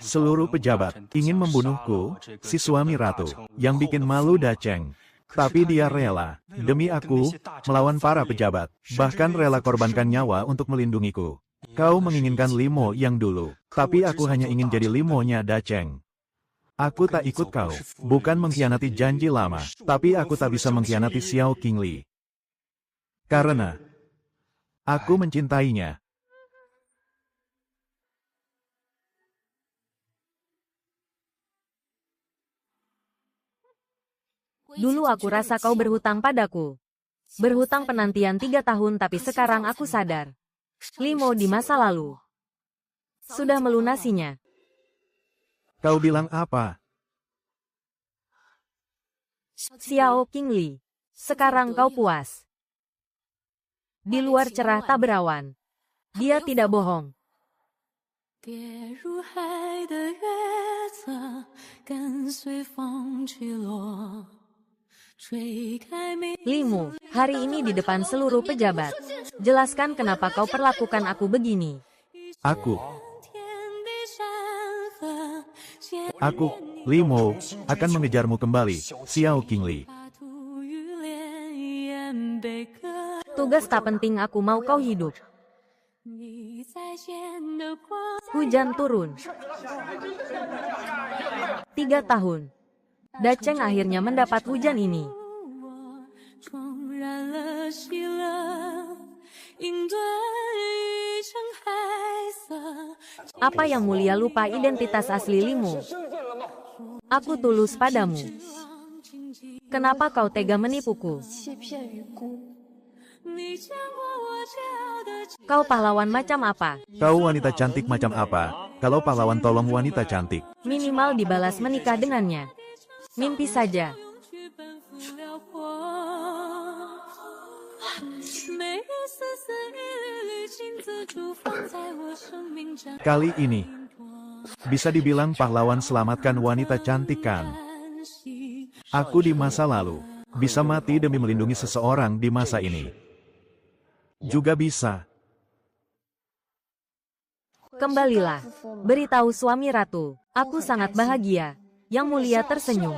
B: Seluruh pejabat ingin membunuhku, si suami ratu, yang bikin malu Dacheng. Tapi dia rela, demi aku, melawan para pejabat. Bahkan rela korbankan nyawa untuk melindungiku. Kau menginginkan Limo yang dulu, tapi aku hanya ingin jadi Limonya Dacheng. Aku tak ikut kau, bukan mengkhianati janji lama, tapi aku tak bisa mengkhianati Xiao Qingli. Karena aku mencintainya.
A: Dulu aku rasa kau berhutang padaku. Berhutang penantian 3 tahun tapi sekarang aku sadar. Limo di masa lalu sudah melunasinya.
B: Kau bilang apa?
A: Xiao Qingli, sekarang kau puas. Di luar cerah tak berawan. Dia tidak bohong.
C: 跌入海的月色，跟随风去落，吹开明。
A: Limo, hari ini di depan seluruh pejabat. Jelaskan kenapa kau perlakukan aku begini.
B: Aku, Limo, akan mengejarmu kembali, Xiao Qingli.
A: Tugas tak penting, aku mau kau hidup. Hujan turun. 3 tahun. Dacheng akhirnya mendapat hujan ini. Apa yang mulia lupa identitas asli Limo? Aku tulus padamu. Kenapa kau tega menipuku? Kau pahlawan macam apa?
B: Kau wanita cantik macam apa? Kalau pahlawan tolong wanita cantik.
A: Minimal dibalas menikah dengannya. Mimpi saja.
B: Kali ini, bisa dibilang pahlawan selamatkan wanita cantik kan? Aku di masa lalu, bisa mati demi melindungi seseorang di masa ini. Juga bisa.
A: Kembalilah. Beritahu suami ratu. Aku sangat bahagia. Yang Mulia tersenyum.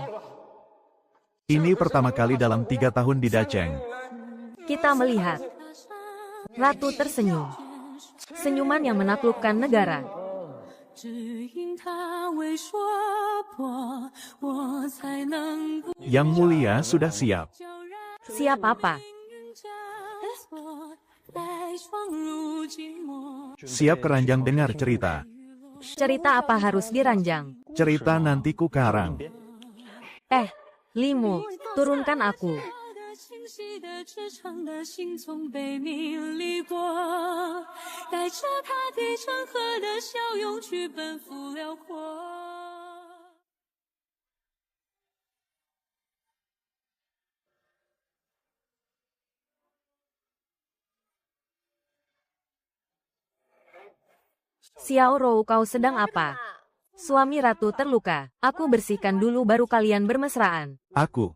B: Ini pertama kali dalam 3 tahun di Dacheng.
A: Kita melihat. Ratu tersenyum. Senyuman yang menaklukkan negara.
C: 只因他未说破，我才能不
B: Yang Mulia sudah siap.
C: 叫然
A: Siap apa?
C: 命运交错，来闯入寂寞。
B: Siap keranjang dengar cerita.
A: Cerita apa harus diranjang?
B: Cerita nanti ku karang.
A: Limu, turunkan aku.
C: 清晰的赤诚的心从被你离过，带着他对成河的笑容去奔赴辽阔。
A: Xiao Rou, kau sedang apa? Suami ratu terluka. Aku bersihkan dulu baru kalian bermesraan.
B: Aku.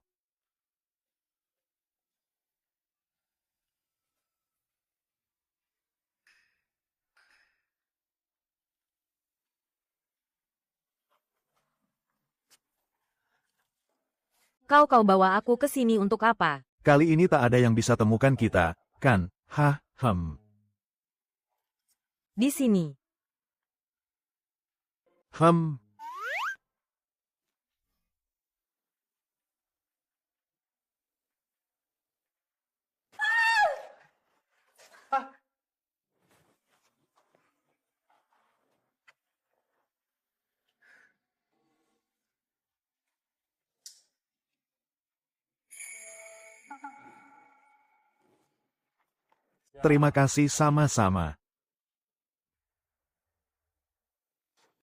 A: Kau bawa aku ke sini untuk apa?
B: Kali ini tak ada yang bisa temukan kita, kan?
A: Di sini.
B: Hem. Terima kasih sama-sama.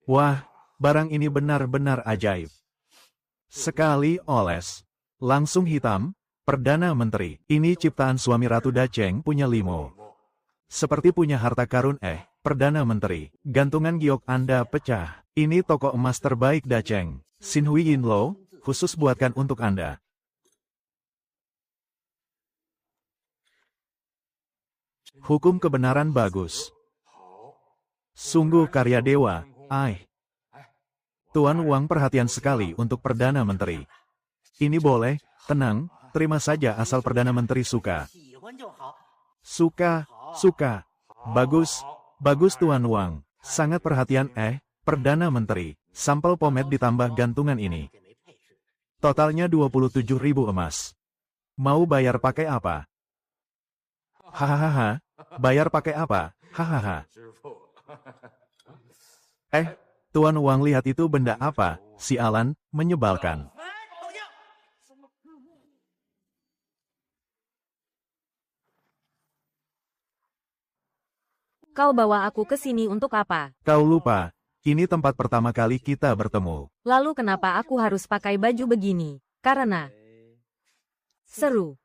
B: Wah, barang ini benar-benar ajaib. Sekali oles. Langsung hitam, Perdana Menteri. Ini ciptaan suami Ratu Dacheng punya limo. Seperti punya harta karun Perdana Menteri. Gantungan giok Anda pecah. Ini toko emas terbaik Dacheng. Xin Hui Yin Lo, khusus buatkan untuk Anda. Hukum kebenaran bagus. Sungguh karya dewa, Tuan Wang perhatian sekali untuk Perdana Menteri. Ini boleh, tenang, terima saja asal Perdana Menteri suka. Suka. Bagus, bagus Tuan Wang. Sangat perhatian Perdana Menteri. Sampel pomade ditambah gantungan ini. Totalnya 27.000 emas. Mau bayar pakai apa? Hahaha, bayar pakai apa? Hahaha. Tuan Wang lihat itu benda apa? Sialan, menyebalkan.
A: Kau bawa aku ke sini untuk apa?
B: Kau lupa, ini tempat pertama kali kita bertemu.
A: Lalu kenapa aku harus pakai baju begini? Karena seru.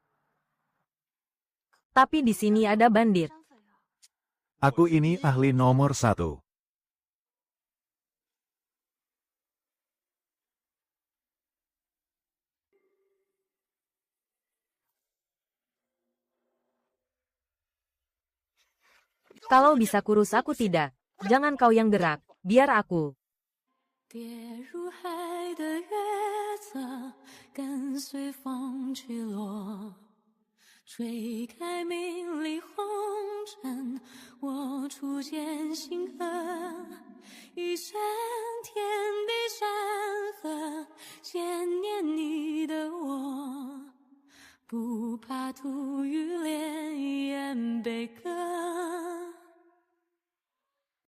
A: Tapi di sini ada bandit.
B: Aku ini ahli nomor 1.
A: Kalau bisa kurus aku tidak. Jangan kau yang gerak, biar aku.
C: 跌入海的月色，跟随风去落，吹开明丽红尘，我初见星河，一山天地山河，牵念你的我，不怕土与炼岩被割。